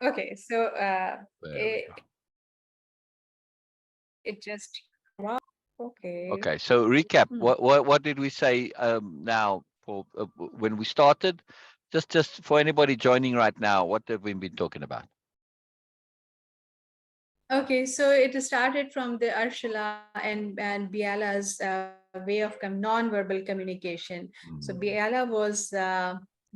Okay, so There we go. it just wow. Okay. Okay, so recap. Hmm. What did we say now for when we started? Just for anybody joining right now, what have we been talking about? Okay, so it started from the Ursula and Biala's way of non-verbal communication. So Mm. Biala was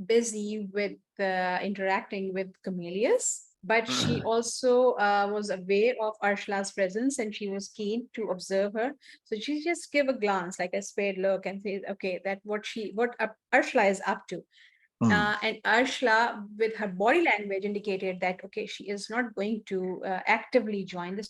busy with interacting with Comelius, but she also was aware of Ursula's presence and she was keen to observe her. So she just gave a glance, like a spared look, and says, "Okay, that what Ursula is up to." Mm. And Arshla, with her body language, indicated that okay, she is not going to actively join this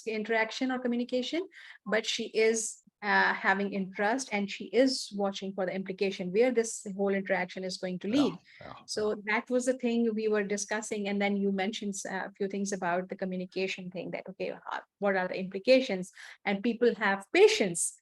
interaction or communication, but she is having interest and she is watching for the implication where this whole interaction is going to Yeah, lead. yeah, yeah. So that was the thing we were discussing, and then you mentioned a few things about the communication thing. That okay, what are the implications? And people have patience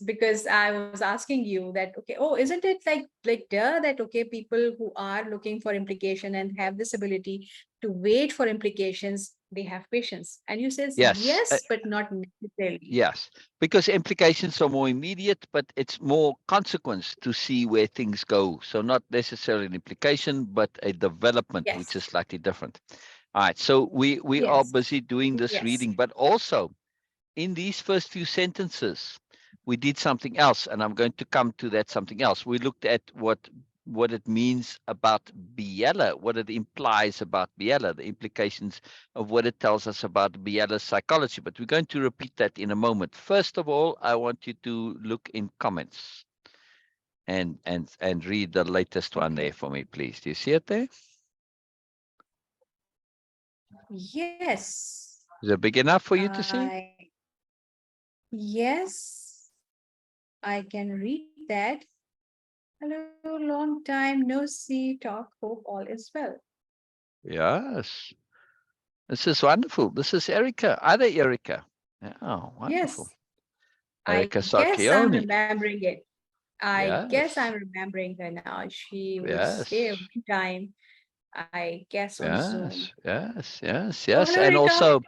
because I was asking you that okay, oh, isn't it like duh that okay, people who are looking for implication and have this ability to wait for implications, they have patience, and you says Yes, yes, but not necessarily. yes, because implications are more immediate, but it's more consequence to see where things go. So not necessarily an implication, but a development, which is Yes, slightly different. All right, so we are yes, busy doing this yes. reading, but also in these first few sentences, we did something else, and I'm going to come to that something else. We looked at what it means about Biella, what it implies about Biella, the implications of what it tells us about Biella's psychology. But we're going to repeat that in a moment. First of all, I want you to look in comments and read the latest one Okay. there for me, please. Do you see it there? Yes. Is it big enough for you to see? I yes, I can read that. Hello, long time no see. Talk, hope all is well. Yes. This is wonderful. This is Erica. Other Erica. Yeah, wonderful. Yes, Erica I guess I'm Sarchioni. remembering it. I guess Yes, I'm remembering her now. She was there yes, one time, I guess, on Zoom. yes, yes, yes, Oh, yes. hello, And Rika. also,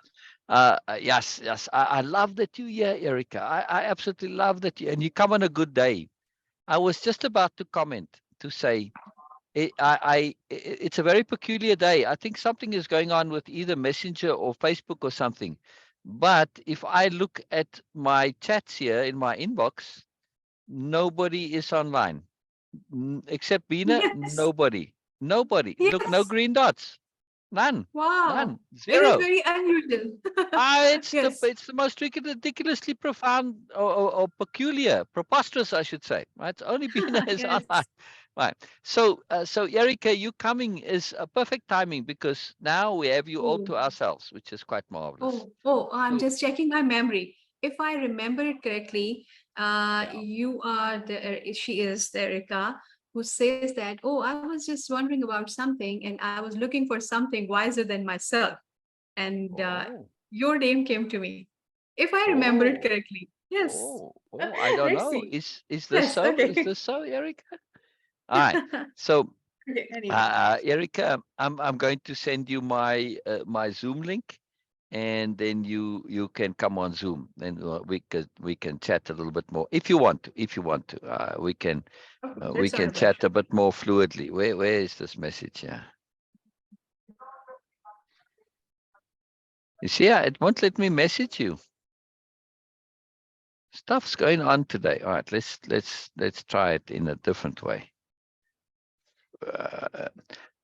yes, yes. I love that you're here, Erica. I absolutely love that you, and you come on a good day. I was just about to comment to say, it's a very peculiar day. I think something is going on with either Messenger or Facebook or something. But if I look at my chats here in my inbox, nobody is online. Except Beena, Yes, nobody. Nobody. Look, no yes. green dots. None. Wow. None. It is Zero. very unusual. Yes. It's the most ridiculously profound or peculiar, preposterous, I should say. Right? It's only Beena is online. Yes. Right. So Erika, you coming is a perfect timing because now we have you all Oh, to ourselves, which is quite marvelous. I'm So just checking my memory. If I remember it correctly, yeah. you are she is the Erica who says that, oh, I was just wondering about something and I was looking for something wiser than myself. And Oh. your name came to me. If I remember it Oh. correctly. Yes. I don't Let's know. see. Is this Yes. so? Is Okay. this so, Erica? All right. So, Okay. Anyway. Erica, I'm going to send you my my Zoom link, and then you can come on Zoom, and we can chat a little bit more if you want to. If you want to, Okay. we That's not can a pressure. chat a bit more fluidly. Where is this message? Yeah, you see, it won't let me message you. Stuff's going on today. All right, let's try it in a different way.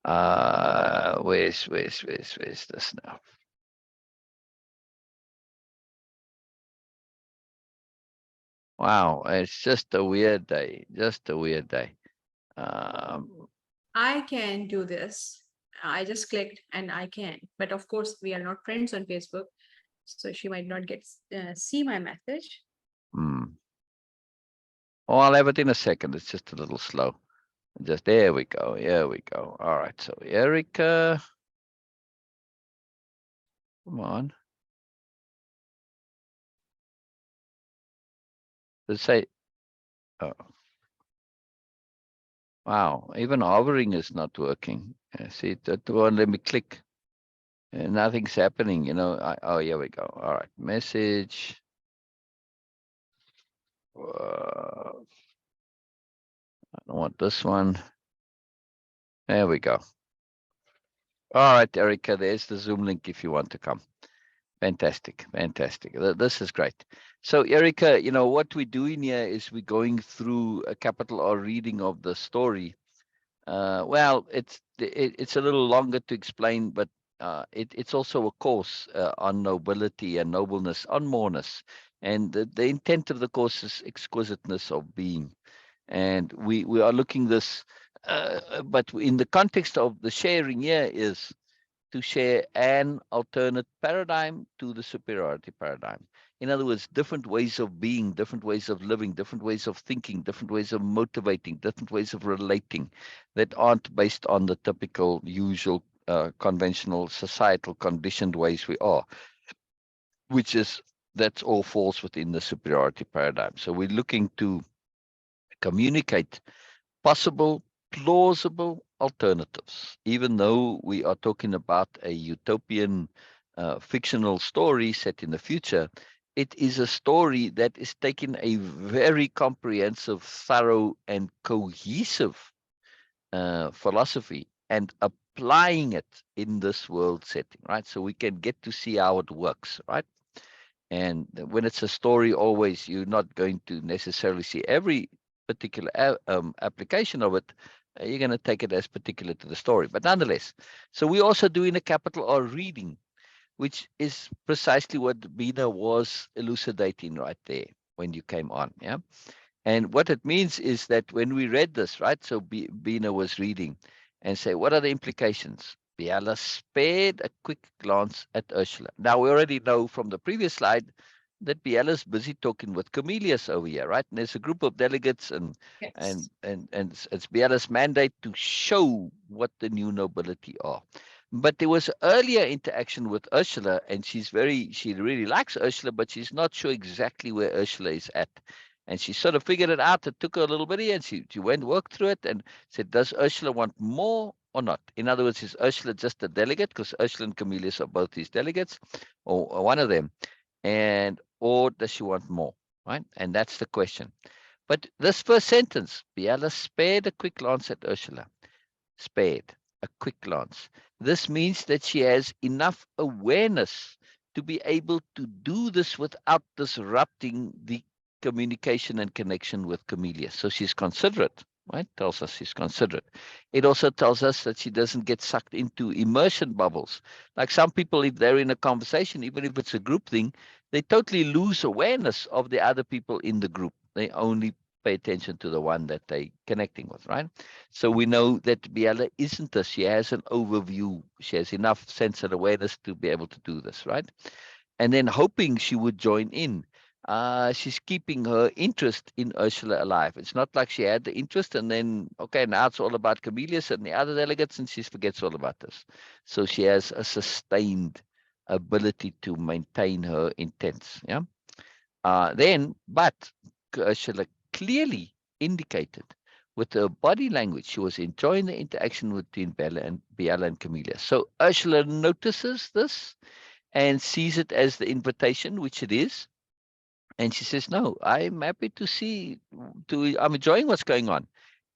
Uh, where's this now? Wow, it's just a weird day. Just a weird day. Um, I can do this. I just clicked and I can. But of course, we are not friends on Facebook. So she might not get see my message. hmm. Oh, I'll have it in a second. It's just a little slow. Just there we go. Here we go. All right. So Erica, come on. Let's say, oh, wow. Even hovering is not working. See, that won't let me click. And nothing's happening, you know. Oh, here we go. All right, message. I don't want this one. There we go. All right, Erica, there's the Zoom link if you want to come. Fantastic, fantastic. This is great. So, Erica, you know, what we're doing here is we're going through a capital R reading of the story. Well, it's a little longer to explain, but it's also a course on nobility and nobleness, on moreness. And the intent of the course is exquisiteness of being. And we are looking this, but in the context of the sharing here is to share an alternate paradigm to the superiority paradigm. In other words, different ways of being, different ways of living, different ways of thinking, different ways of motivating, different ways of relating that aren't based on the typical, usual, conventional, societal, conditioned ways we are, which is that's all falls within the superiority paradigm. So we're looking to communicate possible, plausible alternatives. Even though we are talking about a utopian fictional story set in the future, it is a story that is taking a very comprehensive, thorough, and cohesive philosophy and applying it in this world setting, right? So we can get to see how it works, right? And when it's a story, always you're not going to necessarily see every particular application of it. You're going to take it as particular to the story. But nonetheless, so we're also doing a capital R reading, which is precisely what Beena was elucidating right there when you came on. Yeah. And what it means is that when we read this, right? So Beena was reading and say, what are the implications? Biella spared a quick glance at Ursula. Now, we already know from the previous slide that Biella's busy talking with Comelius over here, right? And there's a group of delegates, and Yes. it's Biella's mandate to show what the new nobility are. But there was earlier interaction with Ursula, and she really likes Ursula, but she's not sure exactly where Ursula is at. And she sort of figured it out. It took her a little bit, and she went worked through it and said, does Ursula want more or not? In other words, is Ursula just a delegate? Because Ursula and Comelius are both these delegates, or one of them. Or does she want more? Right? And that's the question. But this first sentence, Biella spared a quick glance at Ursula. Spared a quick glance. This means that she has enough awareness to be able to do this without disrupting the communication and connection with Comelius. So she's considerate, right? Tells us she's considerate. It also tells us that she doesn't get sucked into immersion bubbles. Like some people, if they're in a conversation, even if it's a group thing, they totally lose awareness of the other people in the group. They only pay attention to the one that they're connecting with, right? So we know that Biella isn't this. She has an overview. She has enough sense and awareness to be able to do this, right? And then hoping she would join in. She's keeping her interest in Ursula alive. It's not like she had the interest and then, okay, now it's all about Comelius and the other delegates, and she forgets all about this. So she has a sustained ability to maintain her intents. Yeah. But Ursula clearly indicated with her body language she was enjoying the interaction between Biella and Comelius. So Ursula notices this and sees it as the invitation, which it is. And she says, no, I'm happy to I'm enjoying what's going on.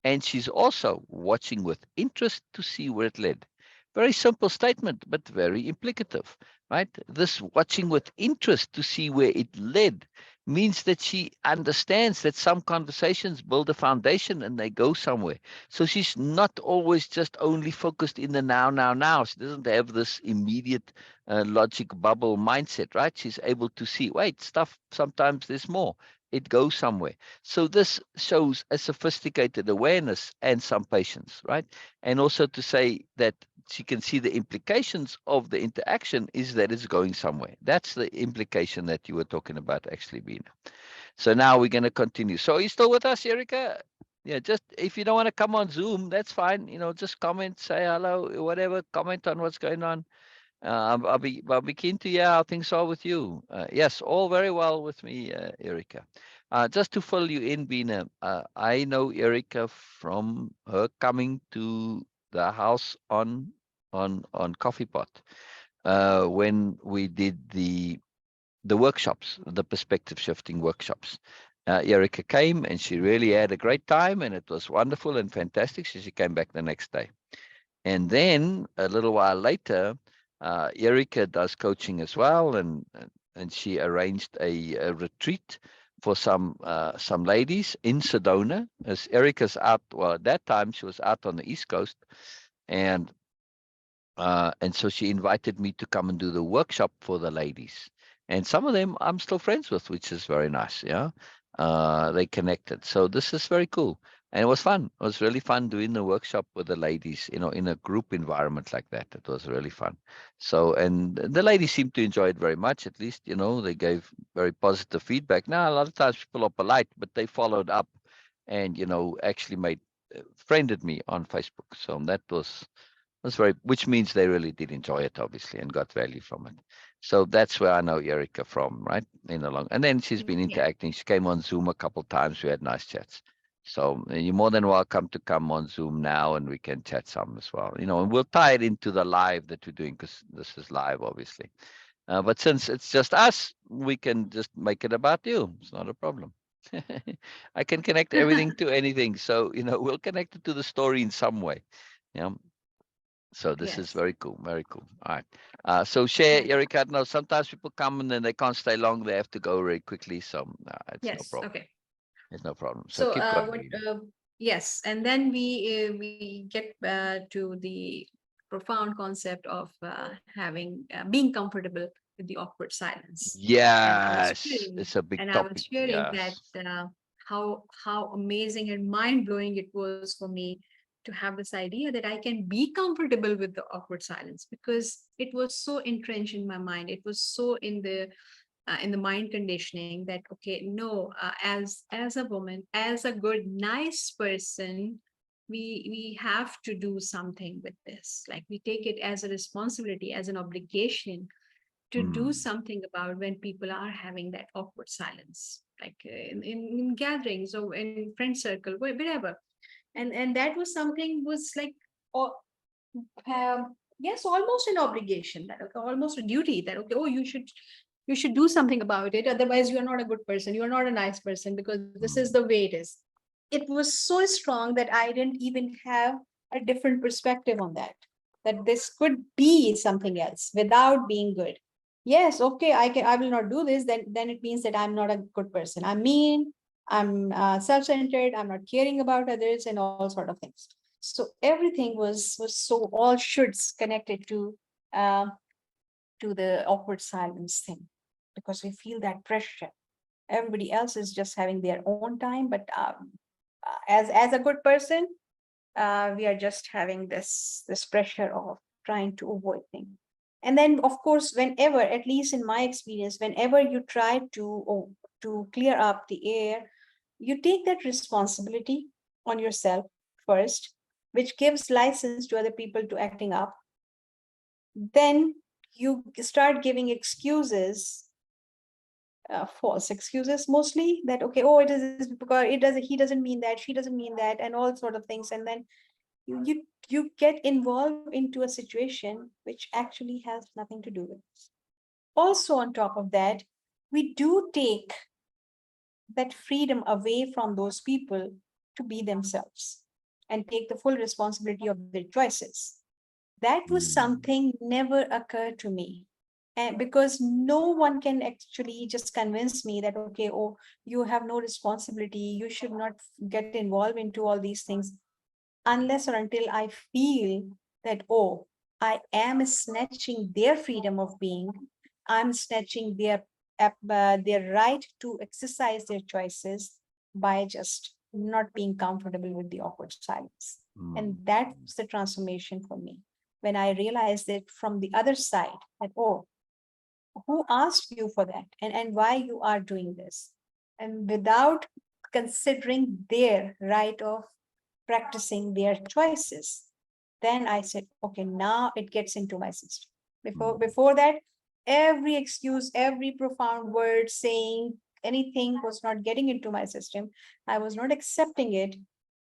And she's also watching with interest to see where it led. Very simple statement, but very implicative, right? This watching with interest to see where it led means that she understands that some conversations build a foundation and they go somewhere. So she's not always just only focused in the now, now, now. She doesn't have this immediate logic bubble mindset, right? She's able to see, wait, stuff, sometimes there's more. It goes somewhere. So this shows a sophisticated awareness and some patience, right? And also to say that she can see the implications of the interaction is that it's going somewhere. That's the implication that you were talking about, actually, Beena. So now we're going to continue. So are you still with us, Erika? Yeah, just if you don't want to come on Zoom, that's fine. You know, just comment, say hello, whatever, comment on what's going on. I'll be keen to hear how things are with you. Yes, all very well with me, Erika. Just to fill you in, Beena, I know Erika from her coming to the house on Coffee Pot. when we did the workshops, the perspective shifting workshops. Erika came and she really had a great time, and it was wonderful and fantastic. So she came back the next day. And then a little while later, Erika does coaching as well, and she arranged a retreat for some ladies in Sedona. As Erika's out, well, at that time she was out on the East Coast, and so she invited me to come and do the workshop for the ladies. And some of them I'm still friends with, which is very nice. Yeah. They connected. So this is very cool. And it was fun. It was really fun doing the workshop with the ladies, in a group environment like that. It was really fun. So, and the ladies seemed to enjoy it very much. At least, they gave very positive feedback. Now, a lot of times people are polite, but they followed up and, actually friended me on Facebook. So that was very, which means they really did enjoy it, obviously, and got value from it. So that's where I know Erika from, right? And then she's been Yeah. interacting. She came on Zoom a couple of times. We had nice chats. So you're more than welcome to come on Zoom now, and we can chat some as well. And we'll tie it into the live that we're doing, because this is live, obviously. But since it's just us, we can just make it about you. It's not a problem. I can connect everything to anything. So, we'll connect it to the story in some way. Yeah. So this is Yes. very cool, very cool. All right. So share, Erika. No, sometimes people come and then they can't stay long. They have to go very quickly. So it's no Yes. problem. Okay. It's no problem. So So, keep going, what? Beena. Yes, and then we get to the profound concept of being comfortable with the awkward silence, and Yes, it's a big I was topic. sharing that Yes. how amazing and mind blowing it was for me to have this idea that I can be comfortable with the awkward silence, because it was so entrenched in my mind. It was so in the mind conditioning that, okay, no, as a woman, as a good nice person, we have to do something with this. Like, we take it as a responsibility, as an obligation to do Mm. something about when people are having that awkward silence, like in gatherings or in friend circle, wherever. And that was something, was like, oh, yes, almost an obligation, that, okay, almost a duty, that, okay, oh, you should do something about it, otherwise you're not a good person, you're not a nice person, because this is the Mm. way it is. It was so strong that I didn't even have a different perspective on that this could be something else without being good. Yes, okay, I will not do this, then it means that I'm not a good person, I'm mean, I'm self-centered, I'm not caring about others, and all sort of things. So everything was so, all shoulds connected uh, to the awkward silence thing, because we feel that pressure. Everybody else is just having their own time, but as a good person, we are just having this pressure of trying to avoid things. And then, of course, whenever, at least in my experience, whenever you try to clear up the air, you take that responsibility on yourself first, which gives license to other people to acting up. Then you start giving excuses, false excuses mostly, that, okay, oh, it is because he doesn't mean that, she doesn't mean that, and all sort of things. And then you get involved into a situation which actually has nothing to do with it. Also, on top of that, we do take that freedom away from those people to be themselves and take the full responsibility of their choices. That was Mm. something never occurred to me. And because no one can actually just convince me that, okay, oh, you have no responsibility, you should not get involved into all these things, unless or until I feel that, oh, I am snatching their freedom of being, I'm snatching their right to exercise their choices by just not being comfortable with the awkward silence. And Mm. that was the transformation for me, when I realized it from the other side, that, oh, who asked you for that, and why you are doing this, and without considering their right of practicing their choices. Then I said, okay, now it gets into my system. Mm. Before that, every excuse, every profound word saying anything was not getting into my system. I was not accepting it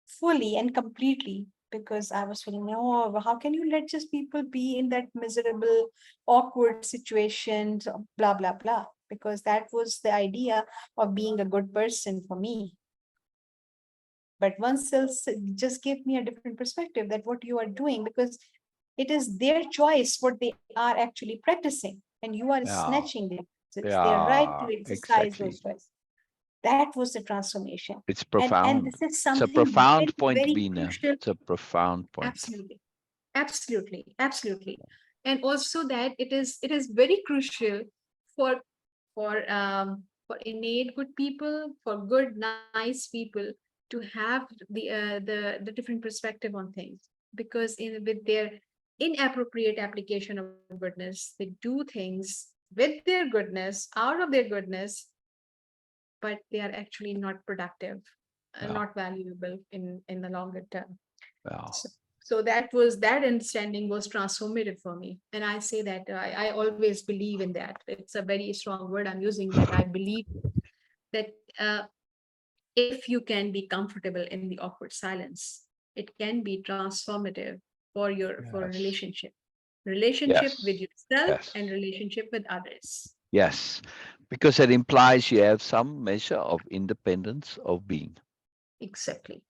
fully and completely, because I was feeling, no, how can you let just people be in that miserable, awkward situation, so blah, blah, blah. Because that was the idea of being a good person for me. But once just gave me a different perspective that what you are doing, because it is their choice what they are actually practicing, and you are Yeah. snatching them. It's their right Yeah. to exercise Exactly. those choices. That was the transformation. It's And profound. this is It's a something profound very, point, very Beena. crucial. It's a profound point. Absolutely. Absolutely. Absolutely. And also that it is very crucial for for innate good people, for good, nice people to have the different perspective on things. Because with their inappropriate application of goodness, they do things with their goodness, out of their goodness, but they are actually not productive, Yeah. not valuable in the longer term. Yeah. So that understanding was transformative for me. And I say that I always believe in that. It's a very strong word I'm using, that I believe that if you can be comfortable in the awkward silence, it can be transformative for a Yes. relationship with Yes. yourself Yes. and relationship with others. Yes. Because it implies you have some measure of independence of being. Exactly.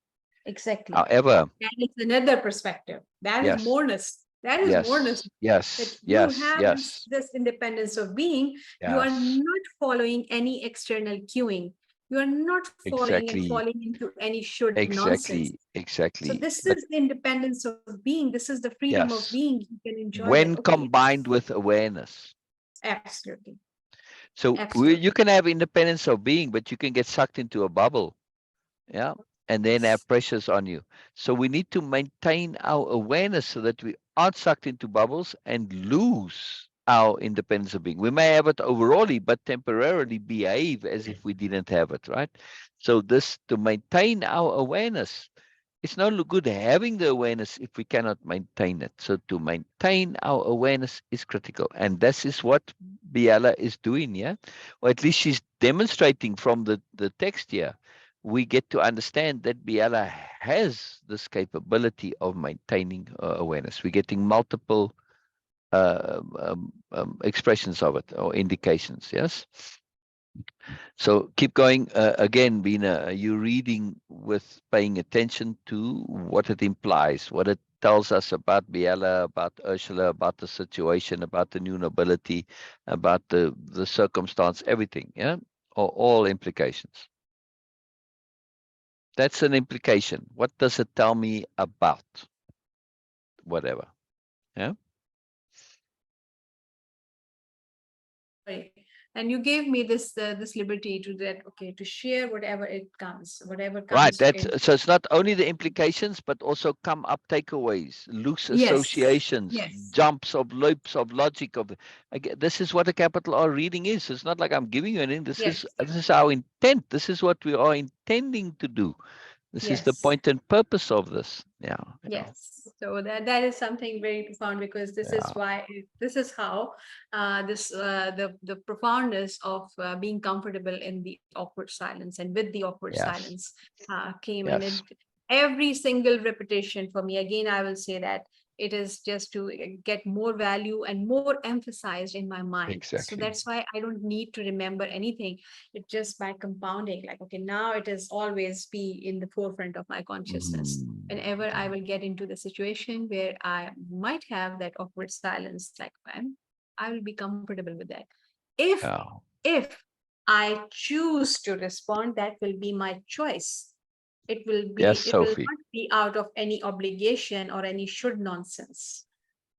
Exactly. However, And it's another perspective. That is yes, moreness. That is moreness. yes, That yes, you yes, have yes, this independence of being. You are yes, not following any external cueing. You are not following and exactly, falling into any should nonsense. exactly, So exactly. this But is the independence of being. This is the freedom of yes, being. You can enjoy that. when Okay, combined with awareness. absolutely. So Absolutely. you can have independence of being, but you can get sucked into a bubble. Yeah. And then have Yes. pressures on you. So we need to maintain our awareness so that we aren't sucked into bubbles and lose our independence of being. We may have it overall, but temporarily behave as if we didn't have it, right? So this to maintain our awareness, it's no good having the awareness if we cannot maintain it. So to maintain our awareness is critical. And this is what Biella is doing, yeah? Or at least she's demonstrating from the text here. We get to understand that Biella has this capability of maintaining awareness. We're getting multiple expressions of it or indications, yes? So keep going. Again, Beena, are you reading with paying attention to what it implies, what it tells us about Biella, about Ursula, about the situation, about the new nobility, about the circumstance, everything, yeah? Or all implications. That's an implication. What does it tell me about whatever? Yeah. Right. And you gave me this liberty to that, okay, to share whatever it comes, whatever Right. comes That's in. so it's not only the implications, but also come up takeaways, loose Yes. associations, Yes. jumps of loops of logic of again, this is what a capital R reading is. It's not like I'm giving you anything. Yes. This is our intent. This is what we are intending to do. This is the Yes. point and purpose of this. Yeah. Yeah. Yes, so that is something very profound, because this is Yeah. why this is how the profoundness of being comfortable in the awkward silence and with the awkward Yes. silence came. And Yes. every single repetition for me, again I will say that it is just to get more value and more emphasized in my mind. So Exactly. that's why I don't need to remember anything. It just by compounding, like, okay, now it is always be in the forefront of my consciousness whenever I Mm. will get into the situation where I might have that awkward silence, like I will be comfortable with that. If Yeah. if I choose to respond, that will be my choice. Yes, It will Sophie. not be out of any obligation or any should nonsense.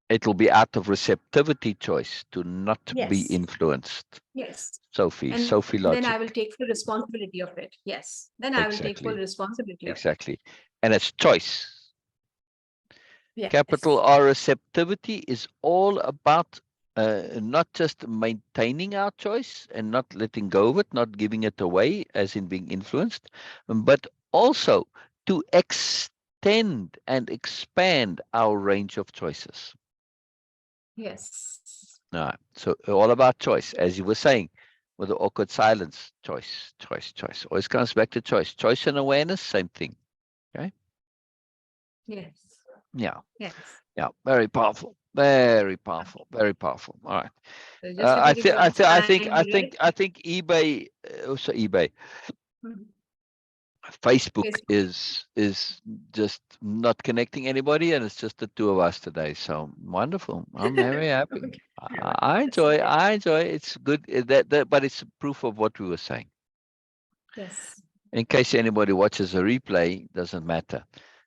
It'll be out of receptivity choice to not be Yes, influenced. yes. Sophie, And then Sophie I will logic. take full responsibility of it. Yes. Then I will take full Exactly. responsibility of it. Exactly. And it's choice. Yes. Capital R receptivity is all about not just maintaining our choice and not letting go of it, not giving it away as in being influenced, but also to extend and expand our range of choices. Yes. All right. So all about choice, as you were saying, with the awkward silence, choice, choice, choice. Always comes back to choice. Choice and awareness, same thing. Okay. Yes. Yeah. Yes. Yeah. Very powerful. Very powerful. Very powerful. All right. So just to take it graspingly, right? I think eBay, also eBay, Mhm. Facebook Facebook. is just not connecting anybody, and it's just the two of us today. So wonderful. I'm very happy. Okay. Yes. Okay. I enjoy. It's good that, but it's proof of what we were saying. Yes. In case anybody watches a replay, doesn't matter.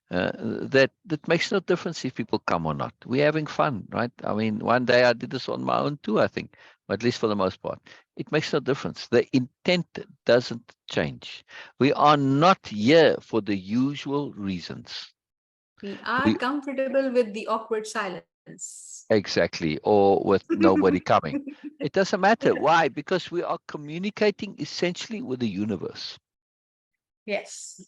That makes no difference if people come or not. We're having fun, right? I mean, one day I did this on my own too, I think, or at least for the most part. It makes no difference. The intent doesn't change. We are not here for the usual reasons. We are We comfortable with the awkward silence. exactly, or with nobody coming. It doesn't matter. Why? Because we are communicating essentially with the universe. Yes.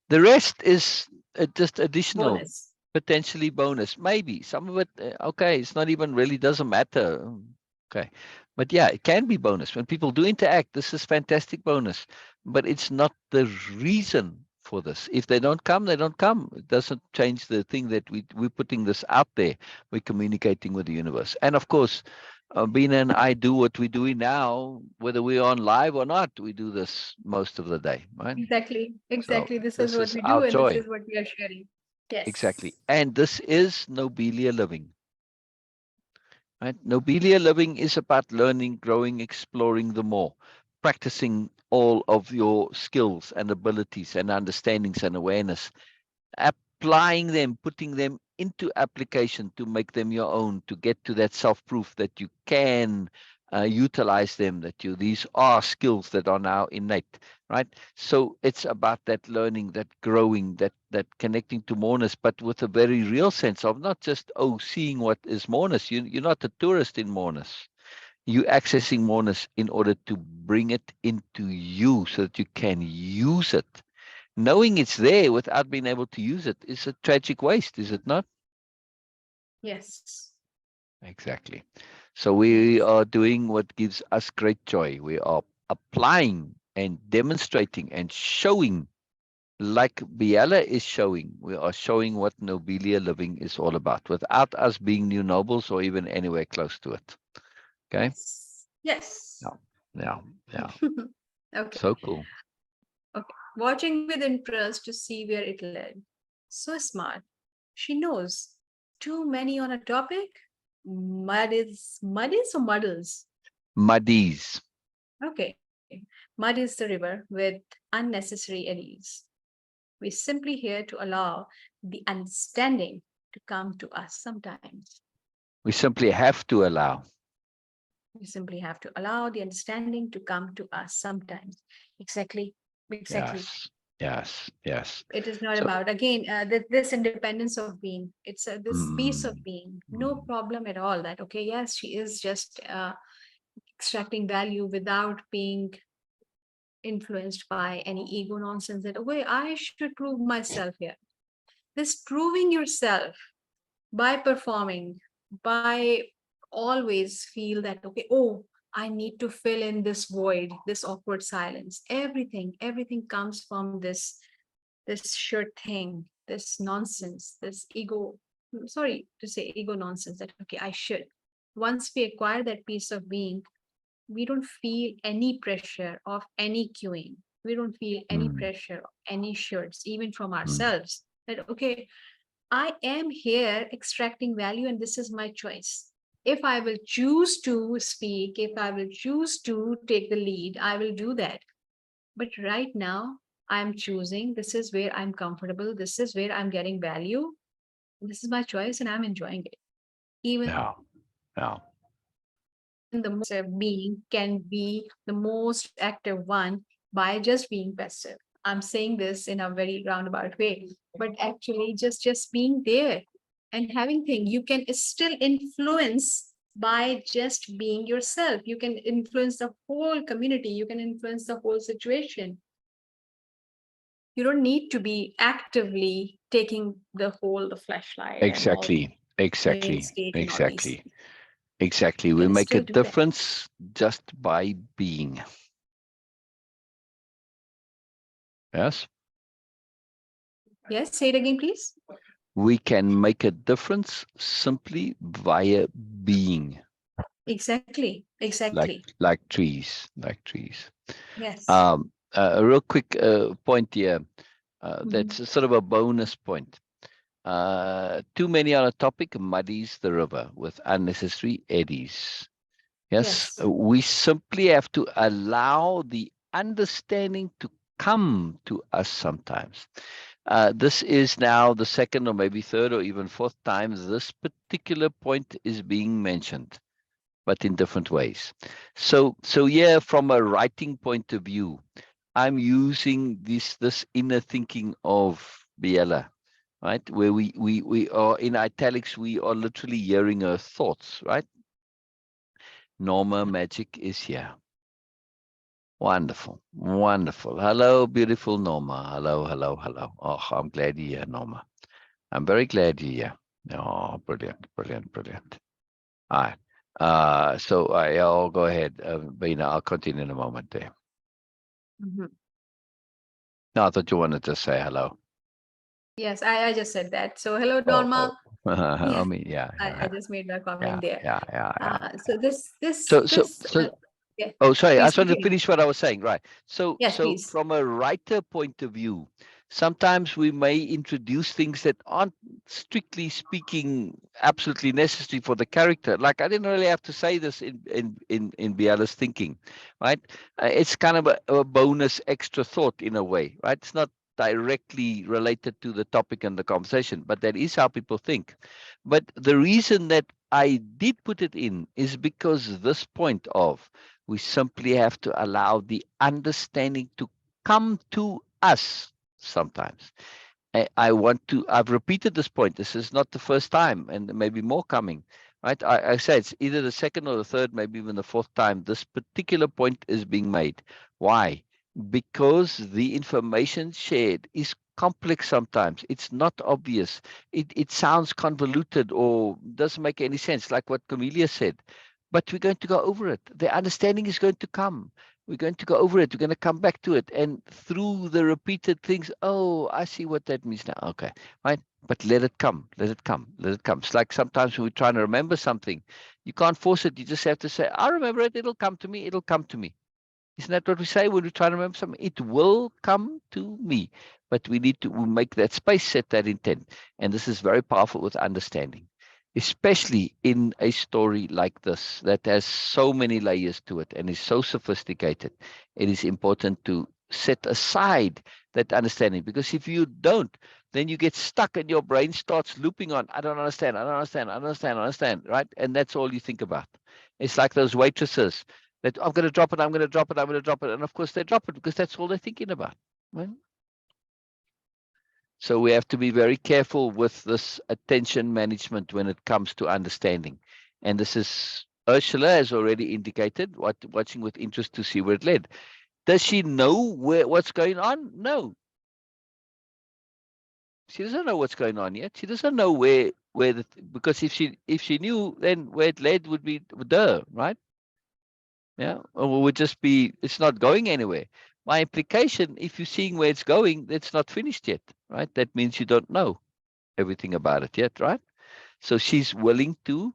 The rest is just additional, Bonus. potentially bonus. Maybe some of it, okay, it's not even really doesn't matter. Okay. But yeah, it can be bonus. When people do interact, this is fantastic bonus. But it's not the reason for this. If they don't come, they don't come. It doesn't change the thing that we're putting this out there. We're communicating with the universe. And of course, Beena and I do what we're doing now, whether we're on live or not, we do this most of the day, right? Exactly. So Exactly. This is this what is we our do, and this joy. is what we are sharing. Exactly. Yes. And this is Nobelia-Living. Right? Nobelia-Living is about learning, growing, exploring the more, practicing all of your skills and abilities and understandings and awareness, applying them, putting them into application to make them your own, to get to that self-proof that you can utilize them, that these are skills that are now innate, right? So it's about that learning, that growing, that connecting to moreness, but with a very real sense of not just, seeing what is moreness. You're not a tourist in moreness. You accessing moreness in order to bring it into you so that you can use it. Knowing it's there without being able to use it is a tragic waste, is it not? Yes. Exactly. So we Yes. are doing what gives us great joy. We are applying and demonstrating and showing, like Biella is showing. We are showing what Nobelia-Living is all about without us being new nobles or even anywhere close to it. Okay? Yes. Yes. Yeah. Yeah. Yeah. Okay. So cool. Okay. Watching with interest to see where it led. So smart. She knows. Too many on a topic? Muddies or muddles? Muddies. Okay. Mud is the river with unnecessary eddies. We're simply here to allow the understanding to come to us sometimes. We simply have to allow. We simply have to allow the understanding to come to us sometimes. Exactly. Exactly. Yes. Yes. Yes. It is not So, about, again, this independence of being. It's this peace of mm, being. No mm, problem at all that, okay, yes, she is just extracting value without being influenced by any ego nonsense that, okay, I should prove myself here. This proving yourself by performing, by always feel that, okay, oh, I need to fill in this void, this awkward silence. Everything comes from this sure thing, this nonsense, this ego. Sorry to say ego nonsense that, okay, I should. Once we acquire that piece of being, we don't feel any pressure of any queuing. We don't feel any mm, pressure of any shirts, even from mm. ourselves. That, okay, I am here extracting value and this is my choice. If I will choose to speak, if I will choose to take the lead, I will do that. But right now, I'm choosing. This is where I'm comfortable. This is where I'm getting value. This is my choice and I'm enjoying it. Even Yeah. Yeah. the most being can be the most active one by just being passive. I'm saying this in a very roundabout way, but actually just being there and having thing, you can still influence by just being yourself. You can influence the whole community. You can influence the whole situation. You don't need to be actively taking the flashlight and all Exactly. main Exactly. stage and all these Exactly. things. Exactly. You We can make a still do that. difference just by being. Yes. Yes, say it again, please. We can make a difference simply via being, Exactly. like trees, like trees. Yes. A real quick point here. Mhm. That's a sort of a bonus point. Too many on a topic muddies the river with unnecessary eddies. Yes, Yes. we simply have to allow the understanding to come to us sometimes. This is now the second or maybe third or even fourth time this particular point is being mentioned, but in different ways. So yeah, from a writing point of view, I'm using this inner thinking of Biella, right? Where we are in italics, we are literally hearing her thoughts, right? Norma Magic is here. Wonderful, wonderful. Hello, beautiful Norma. Hello, hello, hello. Oh, I'm glad you're here, Norma. I'm very glad you're here. Oh, brilliant, brilliant, brilliant. All right. I'll go ahead, Beena. I'll continue in a moment there. Mhm. No, I thought you wanted to say hello. Yes, I just said that. So hello, Oh, Norma. oh. I Yeah, mean, yeah, I yeah, just made a yeah, comment there. yeah, yeah, yeah. So So, so, so, yeah, Oh, sorry. I please just wanted to continue. finish what I was saying. Right. Yes, So please. from a writer point of view, sometimes we may introduce things that aren't strictly speaking absolutely necessary for the character. Like I didn't really have to say this in Biella's thinking, right? It's kind of a bonus extra thought in a way, right? It's not directly related to the topic and the conversation, but that is how people think. But the reason that I did put it in is because this point of we simply have to allow the understanding to come to us sometimes. I've repeated this point. This is not the first time, and there may be more coming. Right? I say it's either the second or the third, maybe even the fourth time this particular point is being made. Why? Because the information shared is complex sometimes. It's not obvious. It sounds convoluted or doesn't make any sense, like what Comelius said. But we're going to go over it. The understanding is going to come. We're going to go over it. We're going to come back to it. And through the repeated things, oh, I see what that means now. Okay, right? But let it come. Let it come. Let it come. It's like sometimes when we're trying to remember something, you can't force it. You just have to say, I remember it. It'll come to me. It'll come to me. Isn't that what we say when we try to remember something? It will come to me. But we need to make that space, set that intent. And this is very powerful with understanding, especially in a story like this that has so many layers to it and is so sophisticated. It is important to set aside that understanding, because if you don't, then you get stuck and your brain starts looping on, I don't understand, I don't understand, I don't understand, I don't understand, right? And that's all you think about. It's like those waitresses that I'm going to drop it, I'm going to drop it, I'm going to drop it. And of course they drop it because that's all they're thinking about. Right? So we have to be very careful with this attention management when it comes to understanding. And this is, Ursula has already indicated, watching with interest to see where it led. Does she know what's going on? No. She doesn't know what's going on yet. She doesn't know because if she knew, then where it led would be duh, right? Yeah, or would just be, it's not going anywhere. My implication, if you're seeing where it's going, it's not finished yet, right? That means you don't know everything about it yet, right? So she's willing to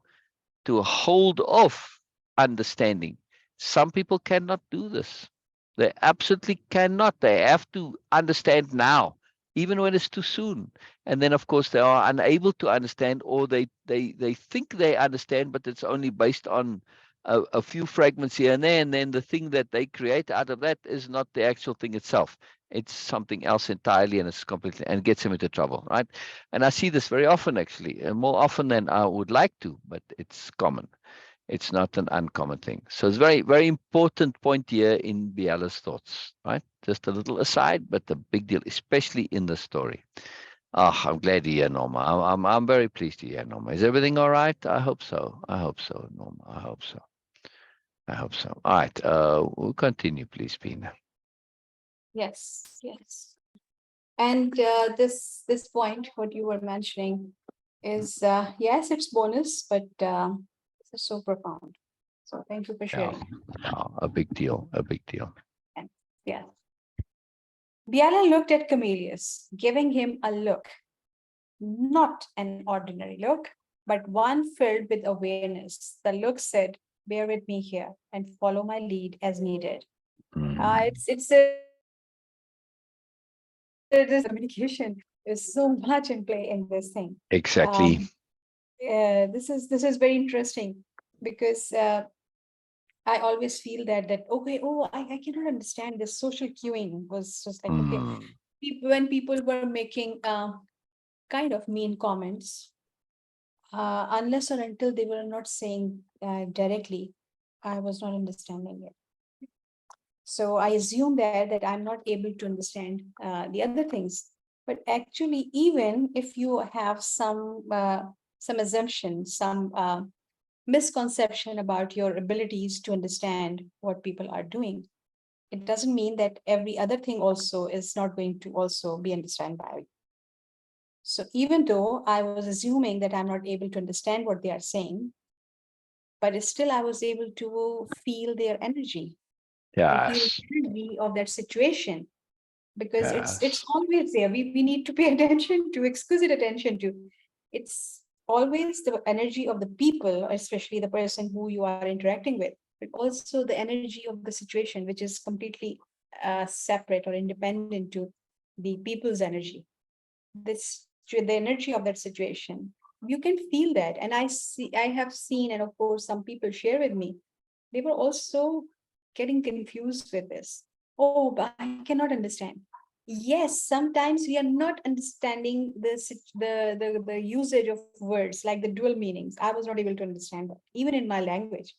hold off understanding. Some people cannot do this. They absolutely cannot. They have to understand now, even when it's too soon. And then, of course, they are unable to understand, or they think they understand, but it's only based on a few fragments here and there. And then the thing that they create out of that is not the actual thing itself. It's something else entirely, and it's completely, and gets them into trouble, right? And I see this very often, actually, and more often than I would like to, but it's common. It's not an uncommon thing. So it's very, very important point here in Biella's thoughts, right? Just a little aside, but a big deal, especially in the story. Oh, I'm glad you're here, Norma. I'm very pleased to hear, Norma. Is everything all right? I hope so. I hope so, Norma. I hope so. I hope so. All right. We'll continue, please, Beena. Yes. And this point, what you were mentioning, is yes, it's bonus, but this is so profound. So thank you for Yeah, sharing. yeah, a big deal. A big deal. And yeah, Biella looked at Comelius, giving him a look not an ordinary look, but one filled with awareness. The look said, "Bear with me here and follow my lead as needed." Mm, This communication is so much in play in this thing. exactly. Um, this is very interesting because I always feel that okay, oh, I cannot understand this social cueing was just like okay, Mm, when people were making kind of mean comments, unless or until they were not saying directly, I was not understanding it. So I assume that I'm not able to understand the other things. But actually, even if you have some assumption, some misconception about your abilities to understand what people are doing, it doesn't mean that every other thing also is not going to also be understood by you. So even though I was assuming that I'm not able to understand what they are saying, but still I was able to feel their energy, to feel yes. the energy of that situation, because it's Yes. always there. We need to pay attention to, exquisite attention to. It's always the energy of the people, especially the person who you are interacting with, but also the energy of the situation, which is completely separate or independent to the people's energy. The energy of that situation, you can feel that. And I have seen, and of course some people share with me, they were also getting confused with this. Oh, but I cannot understand. Yes, sometimes we are not understanding the usage of words, like the dual meanings. I was not able to understand that even in my language,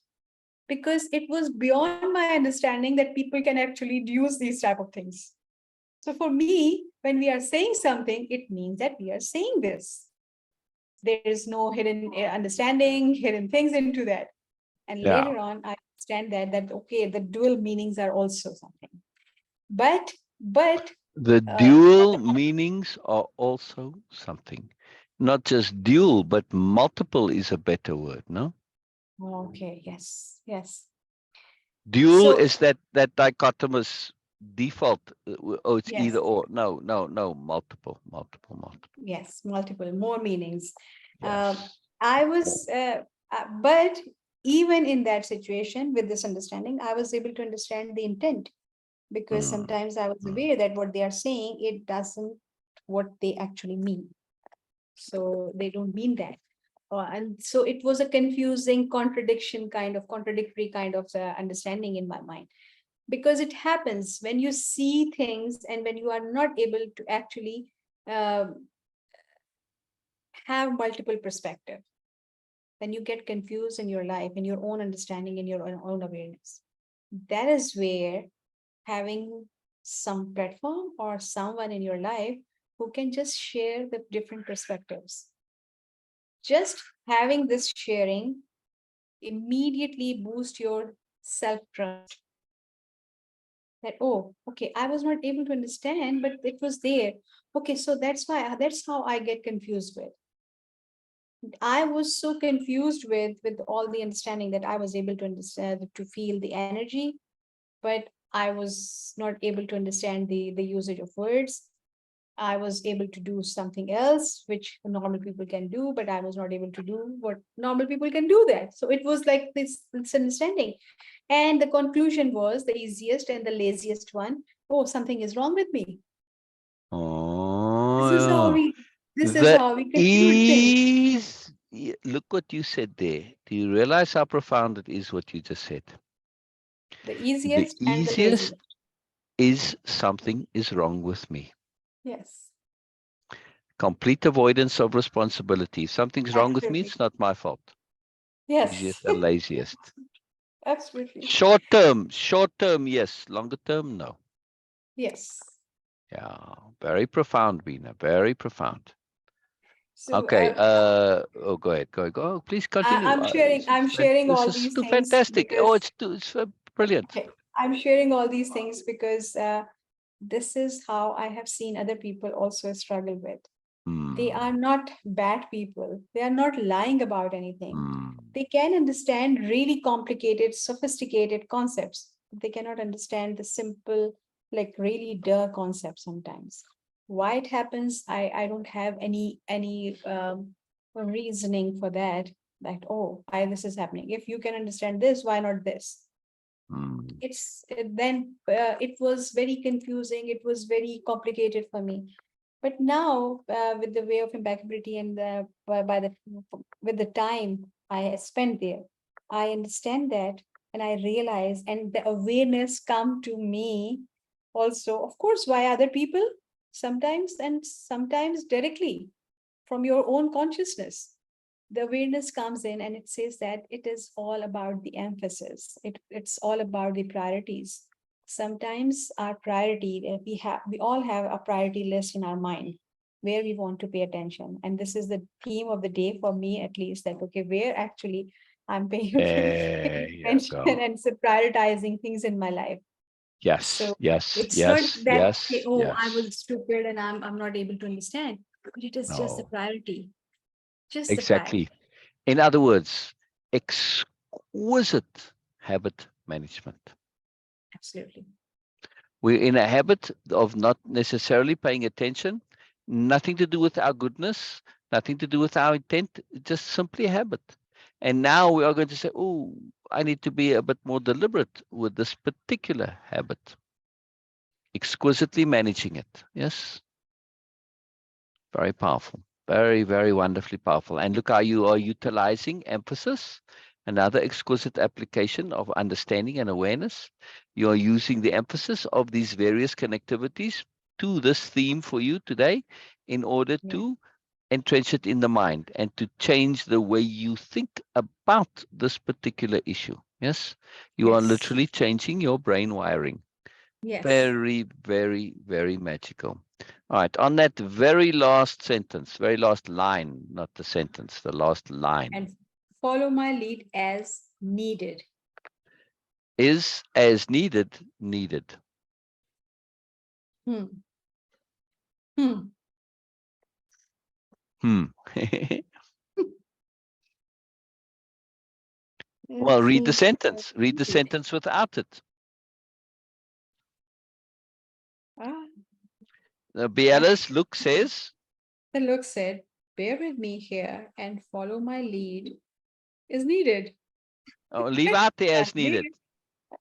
because it was beyond my understanding that people can actually use these type of things. So for me, when we are saying something, it means that we are saying this. There is no hidden understanding, hidden things into that. And Yeah. later on, I understand that okay, the dual meanings are also something. But The uh, dual meanings are also something. Not just dual, but multiple is a better word, no? okay, yes, yes. Dual So is that dichotomous default. Oh, it's either yes, or. No, no, no. Multiple, multiple, multiple. yes, multiple more meanings. Uh, Yes. I was, but even in that situation with this understanding, I was able to understand the intent, because Mm, sometimes I was mm. aware that what they are saying, it doesn't what they actually mean. So they don't mean that. And so it was a confusing contradictory kind of understanding in my mind, because it happens when you see things and when you are not able to actually um, have multiple perspective, then you get confused in your life, in your own understanding, in your own awareness. That is where having some platform or someone in your life who can just share the different perspectives, just having this sharing immediately boost your self trust, that oh, okay, I was not able to understand, but it was there. Okay, so that's how I get confused with. I was so confused with all the understanding that I was able to understand, to feel the energy, but I was not able to understand the usage of words. I was able to do something else which normal people can do, but I was not able to do what normal people can do that. So it was like this understanding. And the conclusion was the easiest and the laziest one. Oh, something is wrong with me. This is how Oh, we this is the how we conclude things. ease. Look what you said there. Do you realize how profound it is what you just said? The The easiest and the easiest laziest. is something is wrong with me. Yes, Complete avoidance of responsibility. If something's wrong with me, absolutely. it's not my fault. Easiest Yes, and laziest. absolutely. Short term, yes. Longer term, no. Yes. Yeah, very profound, Beena. Very profound. So Okay. Oh, go ahead. Go ahead. Go. Please continue. I'm sharing This all is these too things fantastic. Oh, because it's brilliant. okay, I'm sharing all these things because this is how I have seen other people also struggle with. They Hmm. are not bad people. They are not lying about anything. Hmm. They can understand really complicated, sophisticated concepts. They cannot understand the simple, like really duh concepts sometimes. Why it happens, I don't have any reasoning for that. That, oh, why this is happening? If you can understand this, why not this? Mm. It was very confusing. It was very complicated for me. But now, with the way of impeccability and by the with the time I spent there, I understand that, and I realize, and the awareness come to me also. Of course, why other people sometimes, and sometimes directly from your own consciousness. The awareness comes in and it says that it is all about the emphasis. It's all about the priorities. Sometimes our priority, we all have a priority list in our mind where we want to pay attention. And this is the theme of the day for me, at least, that okay, where actually I'm paying There you attention go. and so prioritizing things in my life. Yes, So yes, it's not yes, that okay, yes, oh, I yes. was stupid and I'm not able to understand, but it is just the No, priority, just the priority. exactly. In other words, exquisite habit management. Absolutely. We're in a habit of not necessarily paying attention, nothing to do with our goodness, nothing to do with our intent, just simply a habit. And now we are going to say, oh, I need to be a bit more deliberate with this particular habit, exquisitely managing it. Yes, very powerful. Very, very wonderfully powerful. And look how you are utilizing emphasis, another exquisite application of understanding and awareness. You are using the emphasis of these various connectivities to this theme for you today in order Yeah. to entrench it in the mind and to change the way you think about this particular issue. Yes, you are Yes. literally changing your brain wiring. Yes. Very, very, very magical. All right. On that very last sentence, very last line, not the sentence, the last line And follow my lead as needed. is as needed, needed. Hmm. Hmm. Hmm. Well, It read the means sentence. Read the needed. sentence without it. Ah, okay. Biella's look says, The look said, bear with me here and follow my lead is needed. oh, leave out the Not as needed. needed.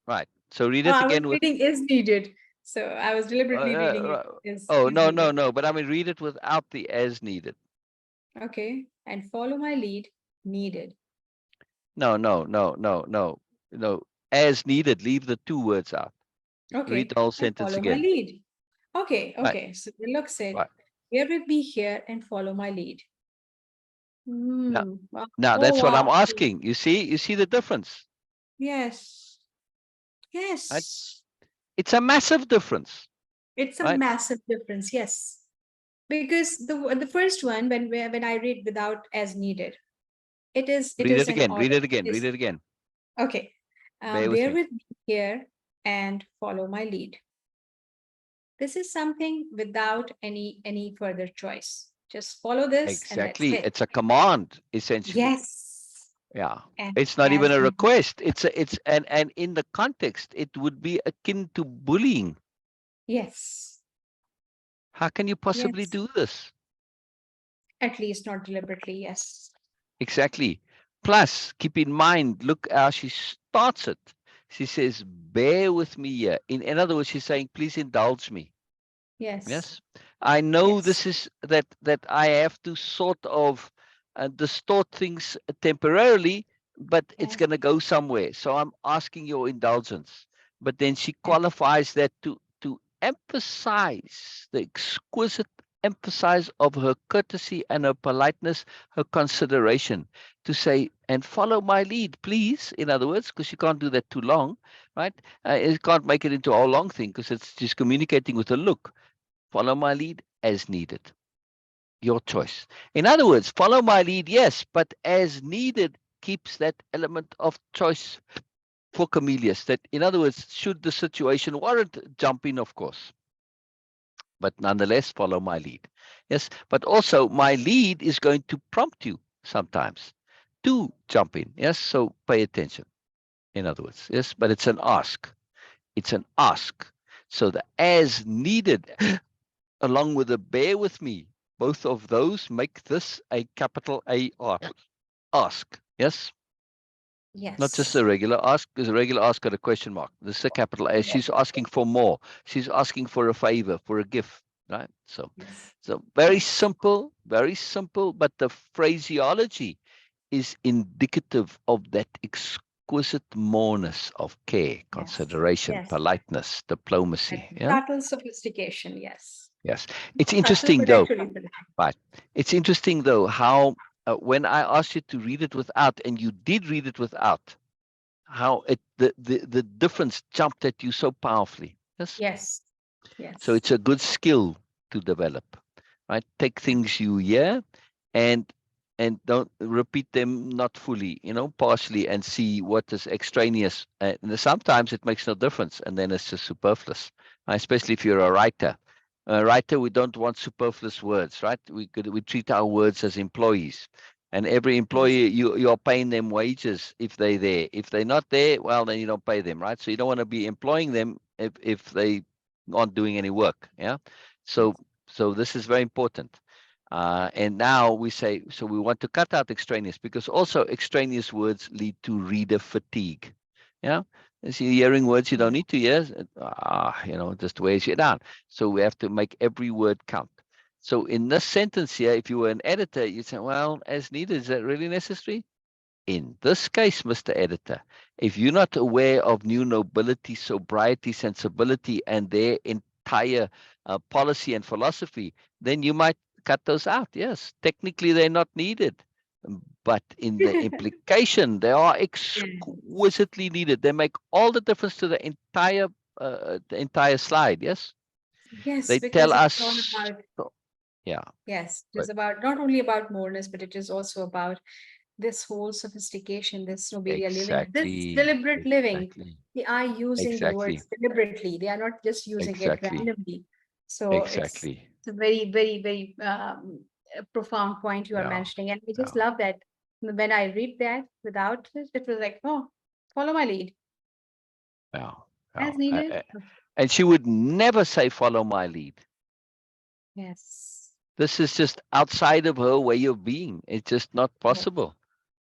Right. So read Oh, it I was again with, reading is needed. So I was uh, deliberately reading it uh, oh, is no, no, needed. no. But I mean, read it without the as needed. Okay. And follow my lead needed. No, no, no, no, no, no. As needed. Leave the two words out. Read Okay. the whole And sentence follow my again. lead. Okay. Right. Okay. So the look said, Right. bear with me here and follow my lead. Now, Hmm. Wow. now Oh, that's what I'm wow. asking. You see the difference, Yes. right? Yes. It's a massive difference, It's a right? massive difference. Yes. Because the first one, when I read without as needed, it Read is it an again. Read order. it again. It Read is it again. okay. Bear with Bear me. with me here and follow my lead. This is something without any further choice. Just follow this and that's Exactly. it. It's a command, essentially. Yes. Yeah. And It's not even as a needed. request. It's and in the context, it would be akin to bullying. Yes. How can you possibly Yes. do this? At least not deliberately. Yes. Exactly. Plus, keep in mind, look how she starts it. She says, bear with me here. In other words, she's saying, please indulge me. Yes. Yes, I know Yes. this is that I have to sort of distort things temporarily, but it's Yes. going to go somewhere. So I'm asking your indulgence. But then she Yes. qualifies that to emphasize the exquisite emphasis of her courtesy and her politeness, her consideration, to say and follow my lead, please. In other words, because you can't do that too long, right? It can't make it into a long thing because it's just communicating with a look. Follow my lead as needed. Your choice. In other words, follow my lead, yes, but as needed keeps that element of choice for Comelius. That, in other words, should the situation warrant, jump in, of course, but nonetheless, follow my lead. Yes, but also my lead is going to prompt you sometimes to jump in. Yes, so pay attention. In other words, yes, but it's an ask. It's an ask. So the as needed along with the bear with me, both of those make this a capital A ask. Yes? Not just a Yes. regular ask, because a regular ask got a question mark. This is a capital A. Yes. She's asking for more. She's asking for a favor, for a gift, right? So, Yes. very Yes. simple, but the phraseology is indicative of that exquisite moreness of care, Yes. consideration, Yes. politeness, diplomacy. And Yeah. subtle sophistication. Yes. Yes. It's Subtle, interesting but though. actually pretty. Right. It's interesting though how when I asked you to read it without, and you did read it without, how the difference jumped at you so powerfully. Yes. Yes. So Yes. it's a good skill to develop, right? Take things you hear and don't repeat them, not fully, partially, and see what is extraneous. And sometimes it makes no difference, and then it's just superfluous, especially if you're a writer. A writer, we don't want superfluous words, right? We treat our words as employees. And every Yes. employee, you're paying them wages if they're there. If they're not there, well, then you don't pay them, right? So you don't want to be employing them if they aren't doing any work. Yeah. So Yes. so this is very important. And now we say, so we want to cut out extraneous, because also extraneous words lead to reader fatigue. Yeah. As you're hearing words you don't need to hear, just wears you down. So we have to make every word count. So in this sentence here, if you were an editor, you'd say, well, as needed, is that really necessary? In this case, Mr. Editor, if you're not aware of new nobility, sobriety, sensibility, and their entire policy and philosophy, then you might cut those out. Yes, technically they're not needed, but in the implication, they are exquisitely needed. They make all the difference to the entire slide. Yes, Yes, they tell because it's all us. about, Yeah, yes, it but is about not only about moreness, but it is also about this whole sophistication, this Nobelia living, this exactly, deliberate living. exactly, They are using the exactly, words deliberately. They are not just using it exactly, randomly. So exactly. it's a very, very, very profound point you are Yeah. mentioning. And I just Yeah. love that when I read that without it, it was like, oh, follow my lead Yeah. Yeah. as needed. And she would never say, follow my lead. Yes. This is just outside of her way of being. It's just not Yes. possible.